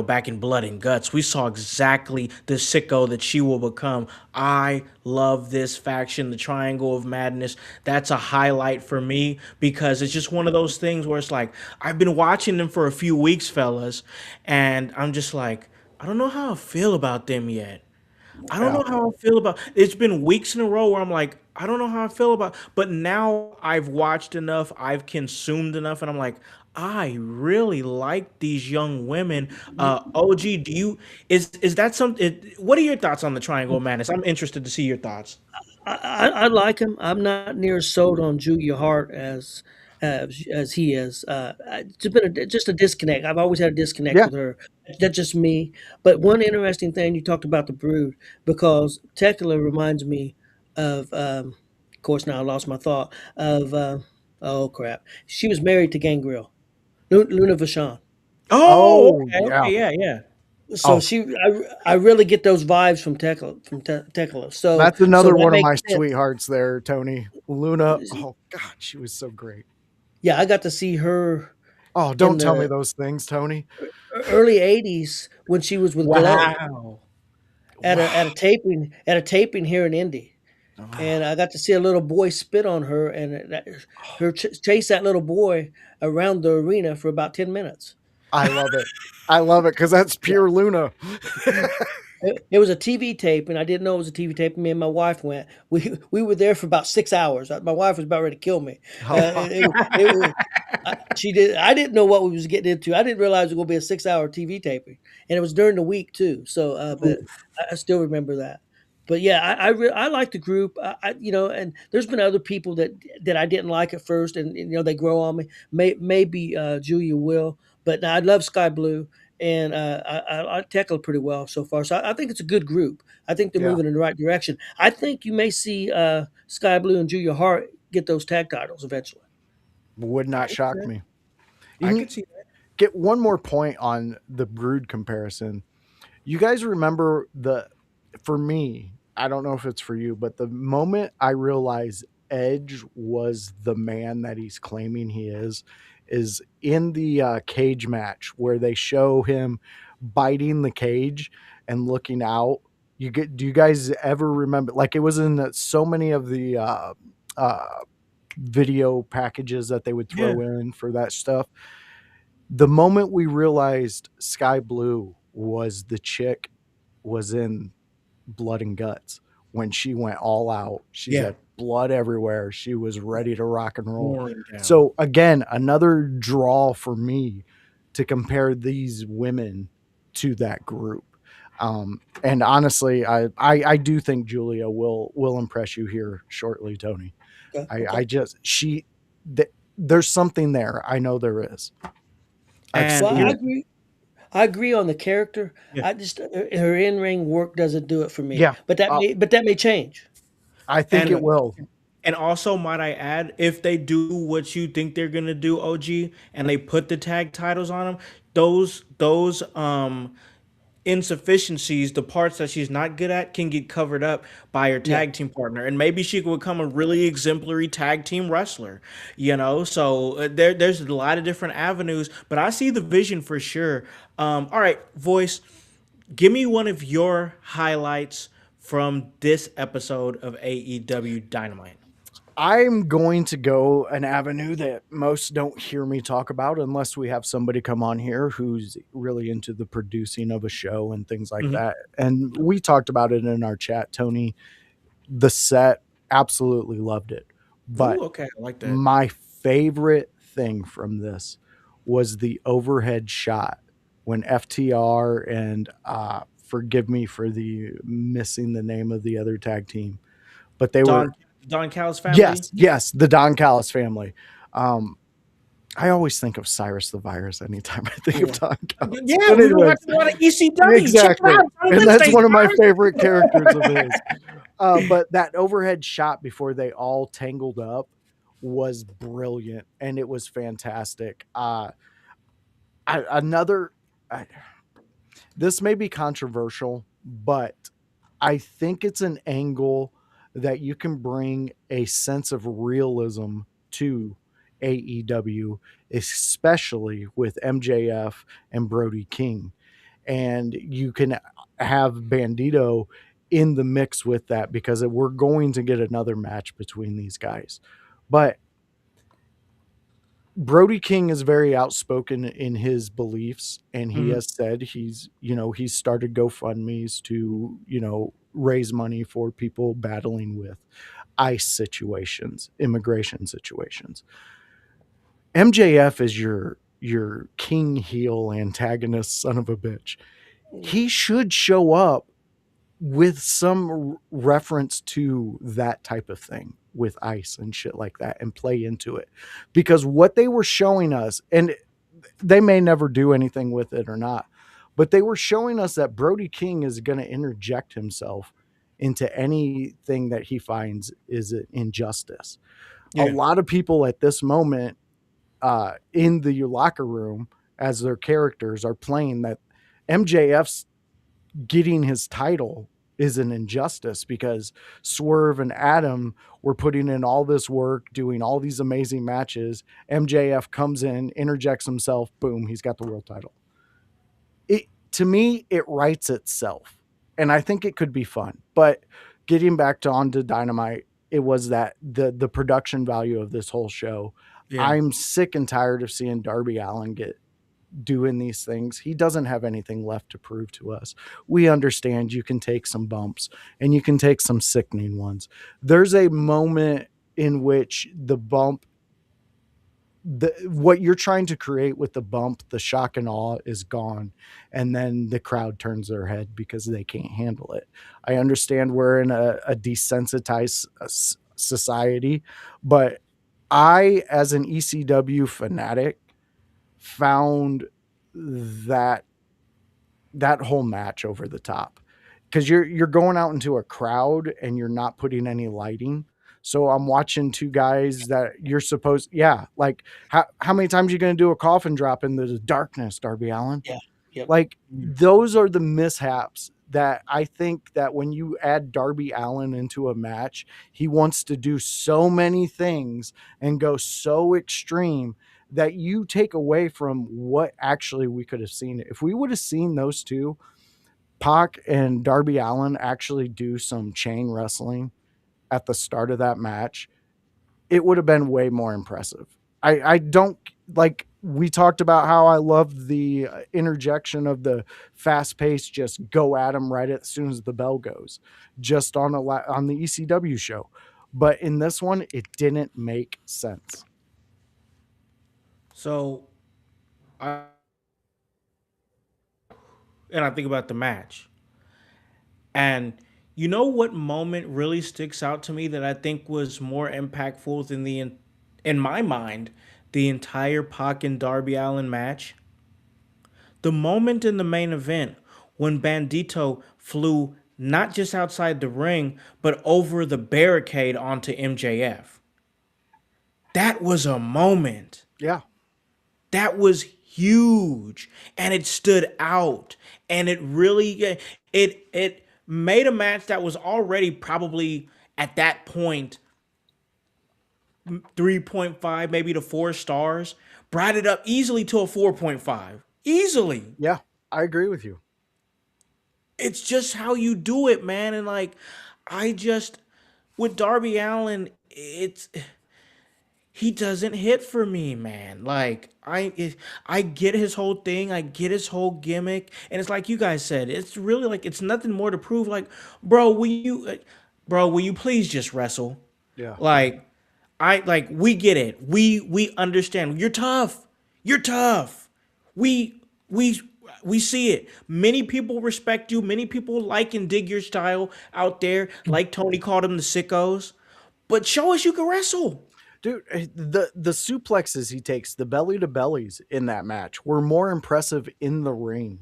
back in Blood and Guts. We saw exactly the sicko that she will become. I love this faction, the Triangle of Madness. That's a highlight for me because it's just one of those things where it's like I've been watching them for a few weeks, fellas, and I'm just like, I don't know how I feel about them yet. I don't Yeah. know how I feel about it's been weeks in a row where I'm like, I don't know how I feel about, but now I've watched enough, I've consumed enough, and I'm like, I really like these young women. OG, is that something? What are your thoughts on the Triangle of Madness? I'm interested to see your thoughts. I like him. I'm not near as sold on Julia Hart as he is. It's been just a disconnect. I've always had a disconnect Yeah. with her. That's just me. But one interesting thing you talked about the Brood, because Tekla reminds me of course now I lost my thought of oh crap. She was married to Gangrel, Luna Vachon. Oh, Oh okay, yeah. okay, yeah, yeah. So Oh, I really get those vibes from Tekla. that's So another that one of makes my sense. sweethearts there, Tony. Luna. Oh God, she was so great. Yeah, I got to see her Oh, in don't tell me the those things, Tony. early '80s when she was with Glow Wow. Wow. at a taping here in Indy, and Oh, I got to see a little boy spit on her and chase that little boy around the arena for about 10 minutes. I love it. I love it because that's Yeah. pure Luna. It was a TV tape, and I didn't know it was a TV tape. Me and my wife went. We were there for about 6 hours. My wife was about ready to kill me. Oh, She did. I didn't know what we was getting into. I didn't realize it was going to be a 6 hour TV taping, and it was during the week too. So, but I still remember that. But yeah, I like the group. And there's been other people that I didn't like at first, and they grow on me. Maybe Julia will, but I love Sky Blue, and I tackle pretty well so far. So I think it's a good group. I think they're yeah. moving in the right direction. I think you may see Sky Blue and Julia Hart get those tag titles eventually. Would not shock me. I You could see that. get one more point on the Brood comparison. You guys remember for me, I don't know if it's for you, but the moment I realized Edge was the man that he's claiming he is in the cage match where they show him biting the cage and looking out. Do you guys ever remember? Like, it was in so many of the video packages that they would throw in for that stuff. The moment we realized Sky Blue was the chick was in Blood and Guts, when she went all out, she had blood everywhere. She was ready to rock and roll. So again, another draw for me to compare these women to that group. And honestly, I do think Julia will impress you here shortly, Tony. I just there's something there. I know there is. And I agree on the character. I just her in ring work doesn't do it for me. Yeah, but that may change. I think it will. And also, might I add, if they do what you think they're gonna do, OG, and they put the tag titles on them, those insufficiencies, the parts that she's not good at, can get covered up by her tag team partner, and maybe she could become a really exemplary tag team wrestler. So there's a lot of different avenues, but I see the vision for sure. All right, Voice, give me one of your highlights from this episode of AEW Dynamite. I'm going to go an avenue that most don't hear me talk about unless we have somebody come on here who's really into the producing of a show and things like that. And we talked about it in our chat, Tony. The set, absolutely loved it. But I like that. My favorite thing from this was the overhead shot when FTR and forgive me for the missing the name of the other tag team, but they were Don Callis family? Yes, the Don Callis family. I always think of Cyrus the Virus anytime I think of Don Callis. Yeah, we were watching a lot of ECW. Exactly. And that's one of my favorite characters of his. But that overhead shot before they all tangled up was brilliant, and it was fantastic. This may be controversial, but I think it's an angle that you can bring a sense of realism to AEW, especially with MJF and Brody King. And you can have Bandido in the mix with that, because we're going to get another match between these guys. But Brody King is very outspoken in his beliefs, and he has said he's started GoFundMe's to, raise money for people battling with ICE situations, immigration situations. MJF is your king heel antagonist son of a bitch. He should show up with some reference to that type of thing with ICE and shit like that and play into it, because what they were showing us, and they may never do anything with it or not, but they were showing us that Brody King is going to interject himself into anything that he finds is an injustice. A lot of people at this moment in the locker room, as their characters are playing, that MJF's getting his title is an injustice, because Swerve and Adam were putting in all this work, doing all these amazing matches. MJF comes in, interjects himself, boom, he's got the world title. To me, it writes itself, and I think it could be fun. But getting back onto Dynamite, it was that the production value of this whole show. Yeah. I'm sick and tired of seeing Darby Allin doing these things. He doesn't have anything left to prove to us. We understand you can take some bumps and you can take some sickening ones. There's a moment in which the bump, what you're trying to create with the bump, the shock and awe, is gone, and then the crowd turns their head because they can't handle it. I understand we're in a desensitized society, but I, as an ECW fanatic, found that whole match over the top, because you're going out into a crowd and you're not putting any lighting. So I'm watching two guys that you're supposed, like how many times are you going to do a coffin drop in the darkness, Darby Allin? Yeah. Yep. Like, those are the mishaps that I think that when you add Darby Allin into a match, he wants to do so many things and go so extreme that you take away from what actually we could have seen. If we would have seen those two, Pac and Darby Allin actually do some chain wrestling at the start of that match, it would have been way more impressive. I don't like, we talked about how I love the interjection of the fast pace, just go at them right as soon as the bell goes, just on on the ECW show. But in this one, it didn't make sense. So, and I think about the match. And you know what moment really sticks out to me that I think was more impactful than in my mind, the entire Pac and Darby Allin match? The moment in the main event when Bandito flew not just outside the ring, but over the barricade onto MJF. That was a moment. Yeah. That was huge, and it stood out, and it really it made a match that was already probably at that point 3.5 maybe to 4 stars, brought it up easily to a 4.5. Easily. Yeah, I agree with you. It's just how you do it, man. And like, I just, with Darby Allin, he doesn't hit for me, man. Like, I get his whole thing, I get his whole gimmick, and it's like you guys said, it's really like it's nothing more to prove. Like, bro, will you please just wrestle? Yeah. Like, we get it. We understand. You're tough. You're tough. We we see it. Many people respect you. Many people like and dig your style out there. Like Tony called them the sickos. But show us you can wrestle. Dude, the suplexes he takes, the belly to bellies in that match were more impressive in the ring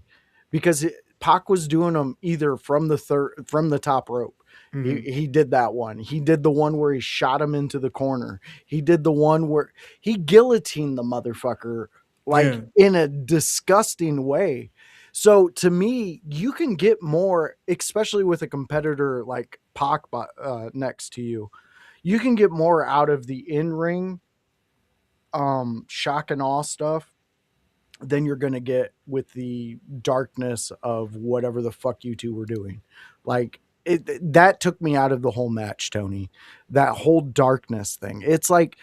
because Pac was doing them either from the top rope. He did that one. He did the one where he shot him into the corner. He did the one where he guillotined the motherfucker like in a disgusting way. So to me, you can get more, especially with a competitor like Pac next to you. You can get more out of the in-ring shock and awe stuff than you're going to get with the darkness of whatever the fuck you two were doing. Like, that took me out of the whole match, Tony. That whole darkness thing. It's like,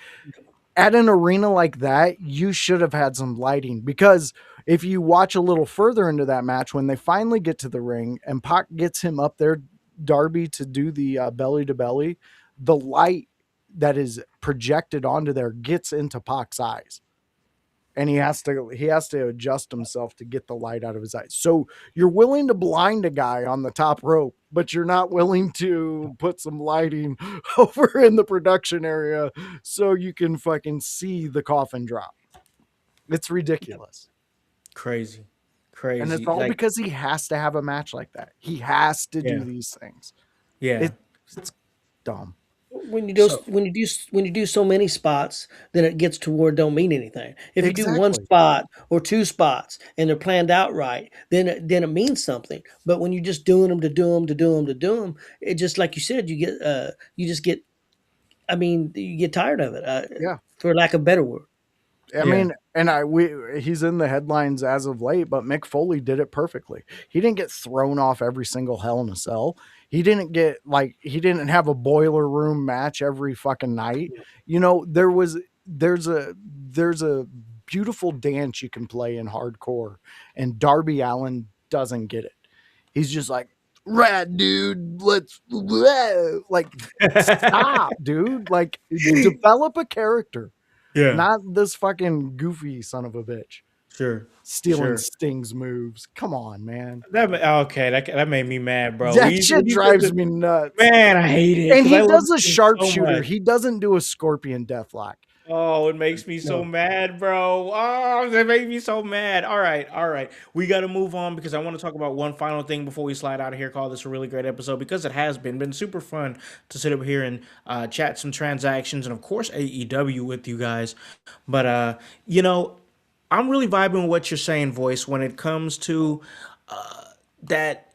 at an arena like that, you should have had some lighting, because if you watch a little further into that match, when they finally get to the ring and Pac gets him up there, Darby, to do the belly to belly, the light that is projected onto there gets into Pac's eyes, and he has to adjust himself to get the light out of his eyes. So you're willing to blind a guy on the top rope, but you're not willing to put some lighting over in the production area so you can fucking see the coffin drop. It's ridiculous. Crazy. And it's all because he has to have a match like that. He has to do these things. Yeah. It's dumb. When you do so many spots, then it gets to where it don't mean anything. If you do one spot or two spots and they're planned out right, then it means something. But when you're just doing them to do them, it just, like you said, you get tired of it. For lack of a better word. I mean, and he's in the headlines as of late, but Mick Foley did it perfectly. He didn't get thrown off every single Hell in a Cell. He didn't have a boiler room match every fucking night. You know, there's a beautiful dance you can play in hardcore, and Darby Allin doesn't get it. He's just like, rad, dude, let's like stop, dude. Like, develop a character. Yeah. Not this fucking goofy son of a bitch. Sure. Stealing Sting's moves. Come on, man. That made me mad, bro. That shit drives me nuts. Man, I hate it. And he does a sharpshooter. He doesn't do a scorpion deathlock. Oh, it makes me so mad, bro. Oh, that made me so mad. All right. We got to move on because I want to talk about one final thing before we slide out of here. Call this a really great episode because it has been super fun to sit up here and chat some transactions and, of course, AEW with you guys. But, I'm really vibing with what you're saying, Voice, when it comes to that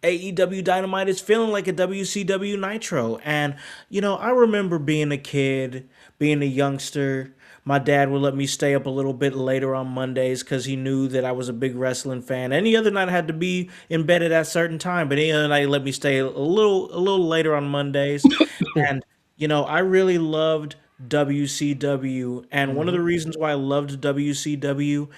AEW Dynamite is feeling like a WCW Nitro. And, I remember being a kid, being a youngster, My dad would let me stay up a little bit later on Mondays because he knew that I was a big wrestling fan. Any other night I had to be in bed at that certain time, but any other night he let me stay a little later on Mondays. And I really loved WCW, and one of Hmm. the reasons why I loved WCW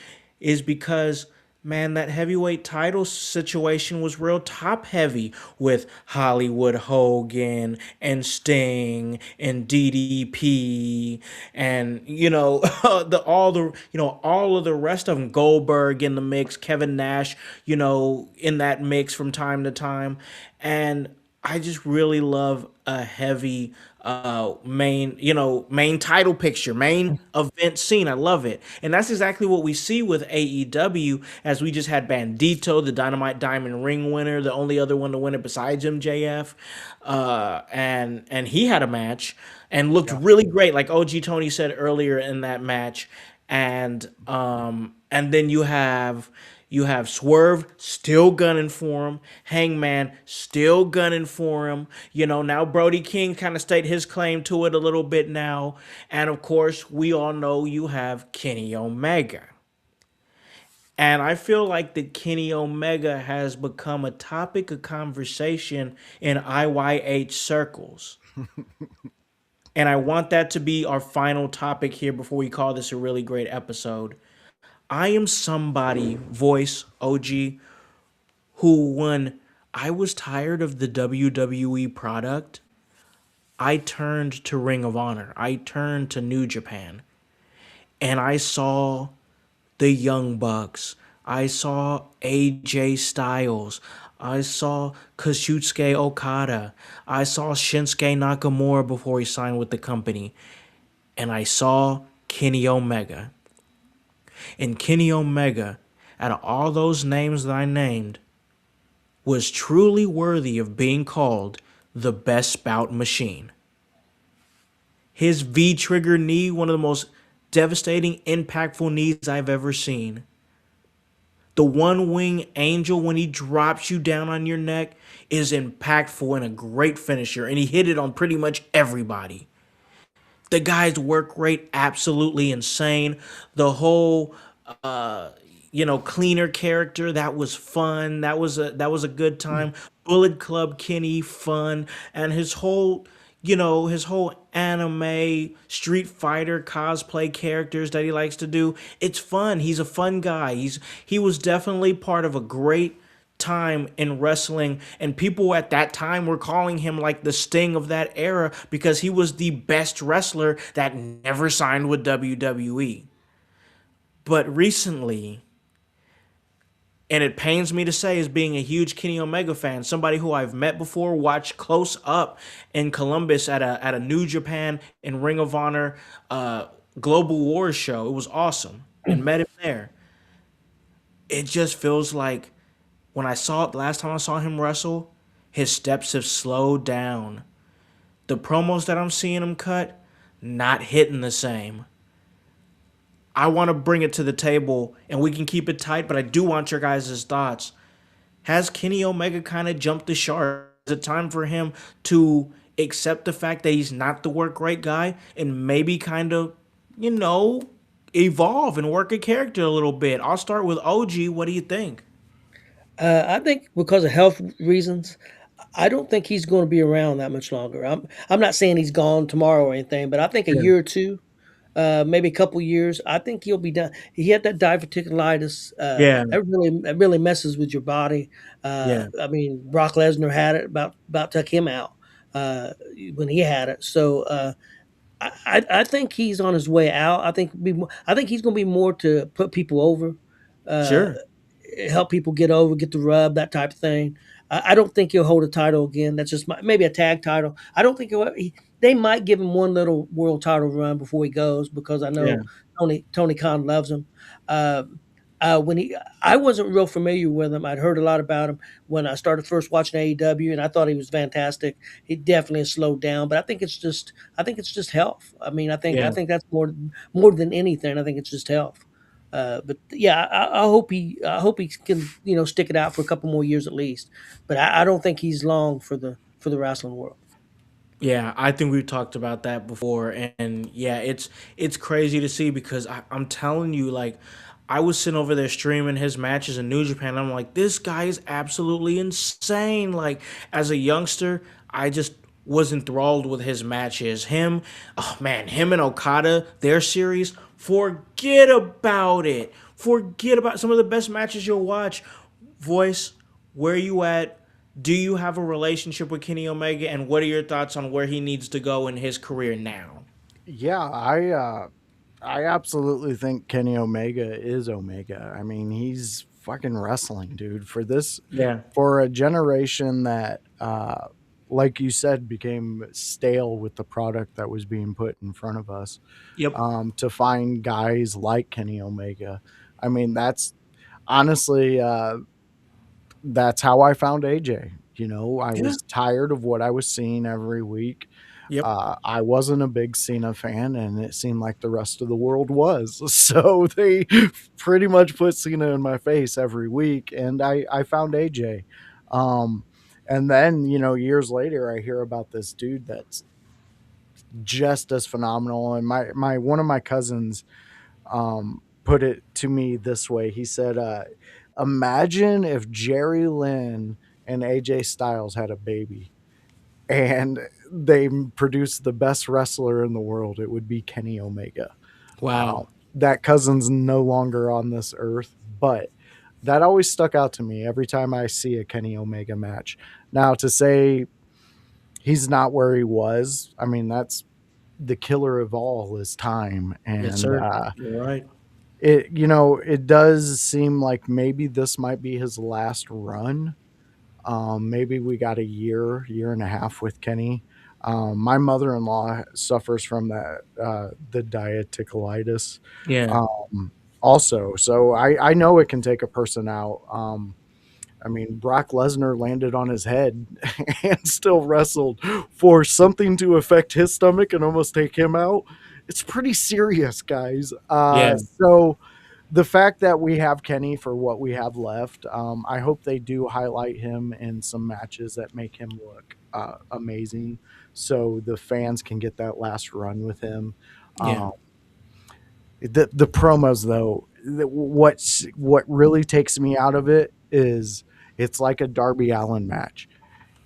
is because, man, that heavyweight title situation was real top heavy with Hollywood Hogan and Sting and DDP and all of the rest of them, Goldberg in the mix, Kevin Nash, in that mix from time to time. And I just really love a heavy main title picture, main event scene. I love it. And that's exactly what we see with AEW, as we just had Bandito, the Dynamite Diamond Ring winner, the only other one to win it besides MJF. And he had a match and looked Yeah. really great, like OG Tony said earlier in that match. And then you have Swerve still gunning for him. Hangman still gunning for him. Now Brody King kind of state his claim to it a little bit now. And of course, we all know you have Kenny Omega. And I feel like that Kenny Omega has become a topic of conversation in IYH circles. And I want that to be our final topic here before we call this a really great episode. I am somebody, voice, OG, who, when I was tired of the WWE product, I turned to Ring of Honor. I turned to New Japan. And I saw the Young Bucks. I saw AJ Styles. I saw Koshutsuke Okada. I saw Shinsuke Nakamura before he signed with the company. And I saw Kenny Omega. And Kenny Omega, out of all those names that I named, was truly worthy of being called the best spout machine. His V-trigger knee, one of the most devastating, impactful knees I've ever seen. The one wing angel, when he drops you down on your neck, is impactful and a great finisher, and he hit it on pretty much everybody. The guy's work rate, absolutely insane. The whole cleaner character, that was fun. That was a good time. Bullet Club Kenny, fun. And his whole anime Street Fighter cosplay characters that he likes to do, it's fun. He's a fun guy. He was definitely part of a great time in wrestling, and people at that time were calling him like the Sting of that era because he was the best wrestler that never signed with WWE. But recently, and it pains me to say, as being a huge Kenny Omega fan, somebody who I've met before, watched close up in Columbus at a New Japan and Ring of Honor Global Wars show. It was awesome, and met him there. It just feels like when I saw it the last time I saw him wrestle, his steps have slowed down. The promos that I'm seeing him cut, not hitting the same. I want to bring it to the table, and we can keep it tight, but I do want your guys' thoughts. Has Kenny Omega kind of jumped the shark? Is it time for him to accept the fact that he's not the work rate guy and maybe kind of, evolve and work a character a little bit? I'll start with OG. What do you think? I think because of health reasons, I don't think he's going to be around that much longer. I'm not saying he's gone tomorrow or anything, but I think a Yeah. year or two, maybe a couple years, I think he'll be done. He had that diverticulitis. Yeah, That really messes with your body. yeah, I mean, Brock Lesnar had it, about took him out uh, when he had it. So I think he's on his way out. I think he's going to be more to put people over. Uh, sure. Help people get over, get the rub, that type of thing. I don't think he'll hold a title again. That's just maybe a tag title. I don't think they might give him one little world title run before he goes because I Yeah, know Tony Khan loves him. Uh, I wasn't real familiar with him. I'd heard a lot about him when I started first watching AEW, and I thought he was fantastic. He definitely has slowed down, but I think it's just health. I mean, I yeah, think that's more than anything. I think it's just health. But yeah, I hope he can stick it out for a couple more years at least. But I don't think he's long for the wrestling world. Yeah, I think we've talked about that before, and yeah, it's crazy to see because I'm telling you, like, I was sitting over there streaming his matches in New Japan. And I'm like, this guy is absolutely insane. Like, as a youngster, I just was enthralled with his matches. Him, oh man, him and Okada, their series, forget about it. Forget about some of the best matches you'll watch. Voice, where you at? Do you have a relationship with Kenny Omega, and what are your thoughts on where he needs to go in his career now? Yeah, I absolutely think Kenny Omega is Omega. I mean, he's fucking wrestling, dude. Yeah. For a generation that, like you said, became stale with the product that was being put in front of us, Yep. to find guys like Kenny Omega. I mean, that's honestly, that's how I found AJ. You know, I Yeah. was tired of what I was seeing every week. Yep. I wasn't a big Cena fan, and it seemed like the rest of the world was. So they pretty much put Cena in my face every week, and I found AJ. Um, and then, you know, years later, I hear about this dude that's just as phenomenal. And my one of my cousins put it to me this way. He said, "Imagine if Jerry Lynn and AJ Styles had a baby, and they produced the best wrestler in the world. It would be Kenny Omega." Uh, Wow. that cousin's no longer on this earth, but that always stuck out to me every time I see a Kenny Omega match. Now, to say he's not where he was, I mean, that's the killer of all is time. Yes, And sir. You're right. it, you know, it does seem like maybe this might be his last run. Maybe we got a year and a half with Kenny. My mother-in-law suffers from the diverticulitis, Yeah. also. So I know it can take a person out. I mean, Brock Lesnar landed on his head and still wrestled for something to affect his stomach and almost take him out. It's pretty serious, guys. Yeah. So the fact that we have Kenny for what we have left, I hope they do highlight him in some matches that make him look amazing, so the fans can get that last run with him. Yeah. Um, the promos though, what really takes me out of it is it's like a Darby Allin match.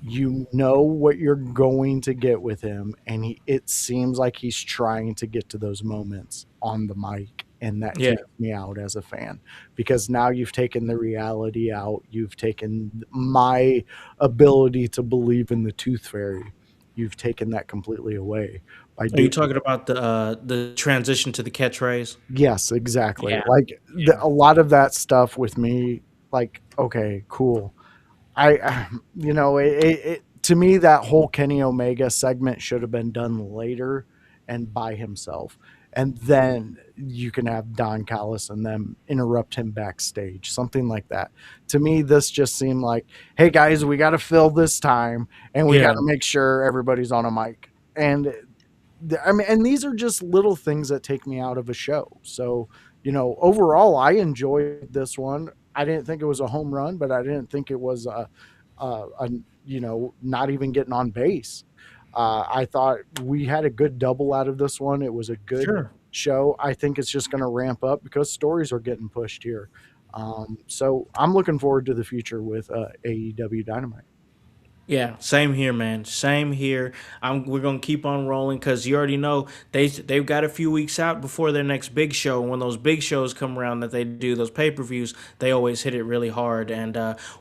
You know what you're going to get with him, and it seems like he's trying to get to those moments on the mic, and that Yeah. takes me out as a fan, because now you've taken the reality out. You've taken my ability to believe in the tooth fairy. You've taken that completely away by Are you doing. talking about the transition to the catchphrase? Yes, exactly. Yeah. Like Yeah. a lot of that stuff with me, like, okay, cool. You know, to me, that whole Kenny Omega segment should have been done later and by himself. And then you can have Don Callis and them interrupt him backstage, something like that. To me, this just seemed like, hey guys, we got to fill this time, and we got Yeah. to make sure everybody's on a mic. And I mean, and these are just little things that take me out of a show. So, you know, overall, I enjoyed this one. I didn't think it was a home run, but I didn't think it was a you know, not even getting on base. I thought we had a good double out of this one. It was a good Sure. show. I think it's just going to ramp up because stories are getting pushed here. So I'm looking forward to the future with AEW Dynamite. Yeah, same here, man. Same here. We're gonna keep on rolling because you already know they've got a few weeks out before their next big show. And when those big shows come around that they do, those pay-per-views, they always hit it really hard. And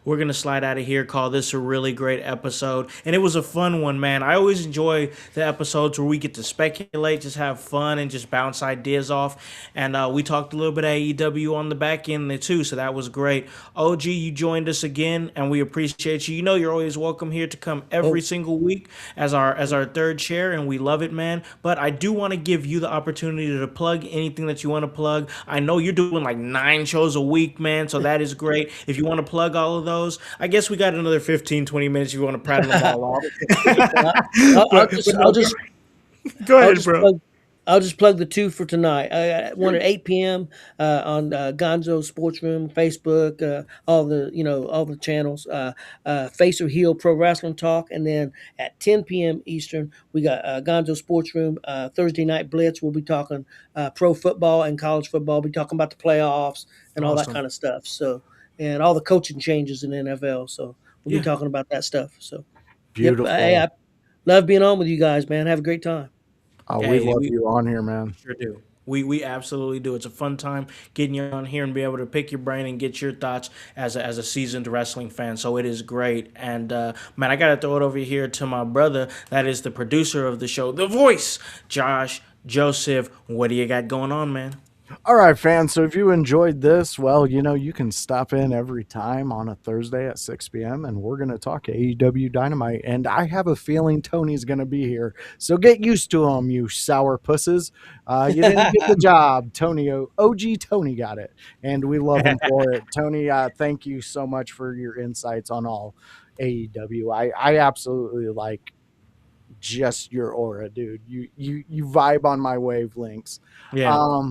we're gonna slide out of here. Call this a really great episode, and it was a fun one, man. I always enjoy the episodes where we get to speculate, just have fun, and just bounce ideas off. And we talked a little bit of AEW on the back end there too, so that was great. OG, you joined us again, and we appreciate you. You know you're always welcome here to come every Oh, single week as our third chair, and we love it, man. But I do want to give you the opportunity to plug anything that you want to plug. I know you're doing like 9 shows a week, man, so that is great. If you want to plug all of those, I guess we got another 15, 20 minutes if you want to prattle them all off. I'll but just, no, I'll just, go I'll ahead, just bro. plug, I'll just plug the two for tonight. One at 8 p.m. On Gonzo Sports Room, Facebook, all the channels. Face or Heel Pro Wrestling Talk, and then at 10 p.m. Eastern, we got Gonzo Sports Room. Thursday Night Blitz. We'll be talking pro football and college football. We'll be talking about the playoffs and all that Awesome. kind of stuff. So, and all the coaching changes in the NFL. So we'll be Yeah. talking about that stuff. So, yep. Beautiful. Hey, I love being on with you guys, man. Have a great time. We Hey, love we you on here, man. sure do. We absolutely do. It's a fun time getting you on here and be able to pick your brain and get your thoughts as a seasoned wrestling fan. So it is great. And man, I gotta throw it over here to my brother. That is the producer of the show, the voice, Josh Joseph. What do you got going on, man? All right, fans. So if you enjoyed this, well, you can stop in every time on a Thursday at 6 p.m. and we're going to talk AEW Dynamite. And I have a feeling Tony's going to be here. So get used to him, you sour pusses. You didn't get the job. Tony, OG Tony got it. And we love him for it. Tony, thank you so much for your insights on all AEW. I absolutely like just your aura, dude. You vibe on my wavelengths. Yeah.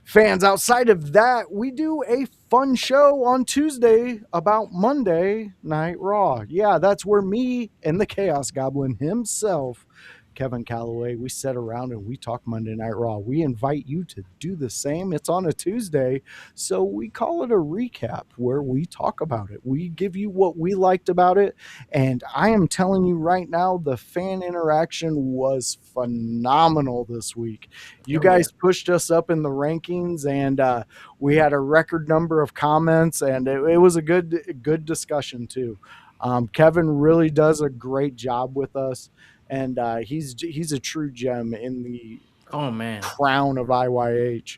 Fans, outside of that, we do a fun show on Tuesday about Monday Night Raw. Yeah, that's where me and the Chaos Goblin himself, Kevin Calloway, we sit around and we talk Monday Night Raw. We invite you to do the same. It's on a Tuesday, so we call it a recap where we talk about it. We give you what we liked about it, and I am telling you right now, the fan interaction was phenomenal this week. You guys pushed us up in the rankings, and we had a record number of comments, and it was a good discussion too. Kevin really does a great job with us. And he's a true gem in the crown of IYH.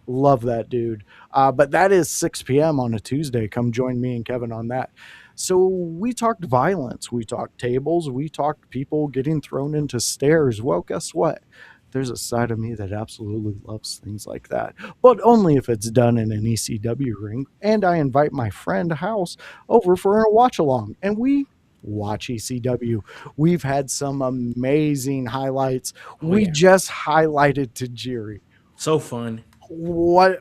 Love that dude. But that is 6 p.m. on a Tuesday. Come join me and Kevin on that. So we talked violence. We talked tables. We talked people getting thrown into stairs. Well, guess what? There's a side of me that absolutely loves things like that, but only if it's done in an ECW ring. And I invite my friend Howse over for a watch along, and we watch ECW. We've had some amazing highlights. We just highlighted Tajiri. So fun. What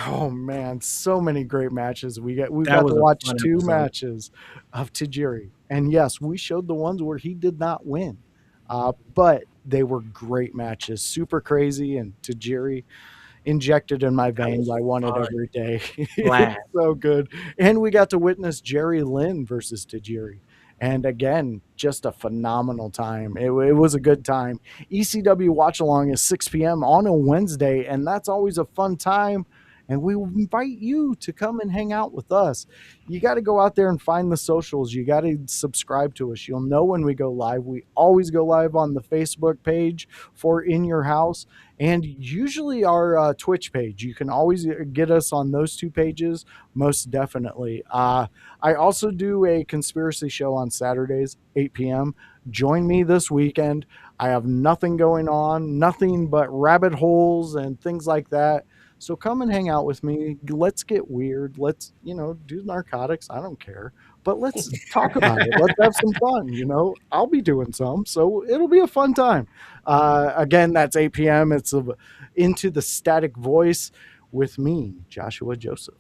oh man, so many great matches. We got to watch two matches of Tajiri. And yes, we showed the ones where he did not win. But they were great matches. Super crazy, and Tajiri injected in my veins. I want it every day. It's so good. And we got to witness Jerry Lynn versus Tajiri. And again, just a phenomenal time. It was a good time. ECW Watch Along is 6 p.m. on a Wednesday, and that's always a fun time. And we invite you to come and hang out with us. You got to go out there and find the socials. You got to subscribe to us. You'll know when we go live. We always go live on the Facebook page for In Your House, and usually our Twitch page. You can always get us on those two pages, most definitely. I also do a conspiracy show on Saturdays, 8 p.m. Join me this weekend. I have nothing going on, nothing but rabbit holes and things like that. So come and hang out with me. Let's get weird. Let's, do narcotics. I don't care. But let's talk about it. Let's have some fun, I'll be doing some. So it'll be a fun time. Again, that's 8 p.m. It's Into the Static Voice with me, Joshua Joseph.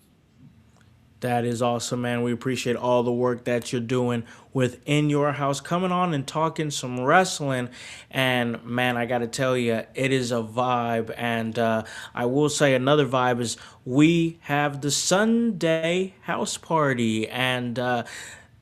That is awesome, man. We appreciate all the work that you're doing within your house, coming on and talking some wrestling. And man, I got to tell you, it is a vibe. And I will say another vibe is we have the Sunday house party. And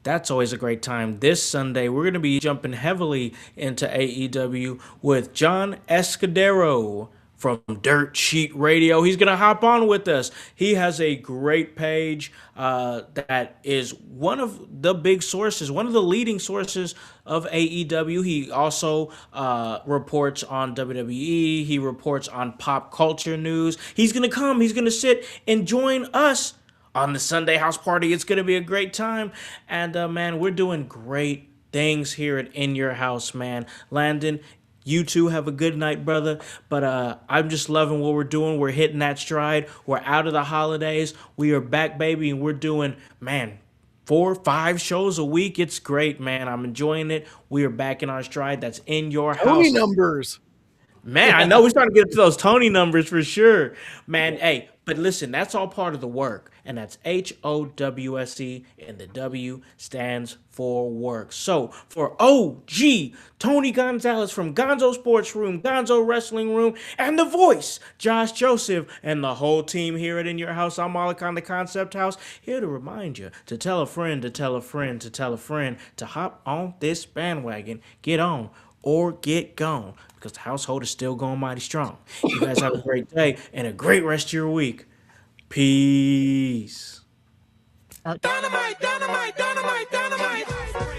that's always a great time. This Sunday, we're going to be jumping heavily into AEW with John Escudero from Dirt Sheet Radio. He's going to hop on with us. He has a great page that is one of the big sources, one of the leading sources of AEW. He also reports on WWE. He reports on pop culture news. He's going to come. He's going to sit and join us on the Sunday house party. It's going to be a great time. And man, we're doing great things here at In Your House, man. Landon, you too have a good night, brother. But I'm just loving what we're doing. We're hitting that stride. We're out of the holidays. We are back, baby, and we're doing, 4 or 5 shows a week. It's great, man. I'm enjoying it. We are back in our stride. That's In Your House. Tony numbers. Man, I know we're starting to get to those Tony numbers for sure. Man, hey, but listen, that's all part of the work. And that's HOWSE, and the W stands for work. So for OG Tony Gonzalez from Gonzo Sports Room, Gonzo Wrestling Room, and the voice, Josh Joseph, and the whole team here at In Your House, I'm Malik on the Concept House, here to remind you to tell a friend, to tell a friend, to tell a friend, to hop on this bandwagon, get on, or get gone, because the household is still going mighty strong. You guys have a great day and a great rest of your week. Peace. Dynamite, dynamite, dynamite, dynamite.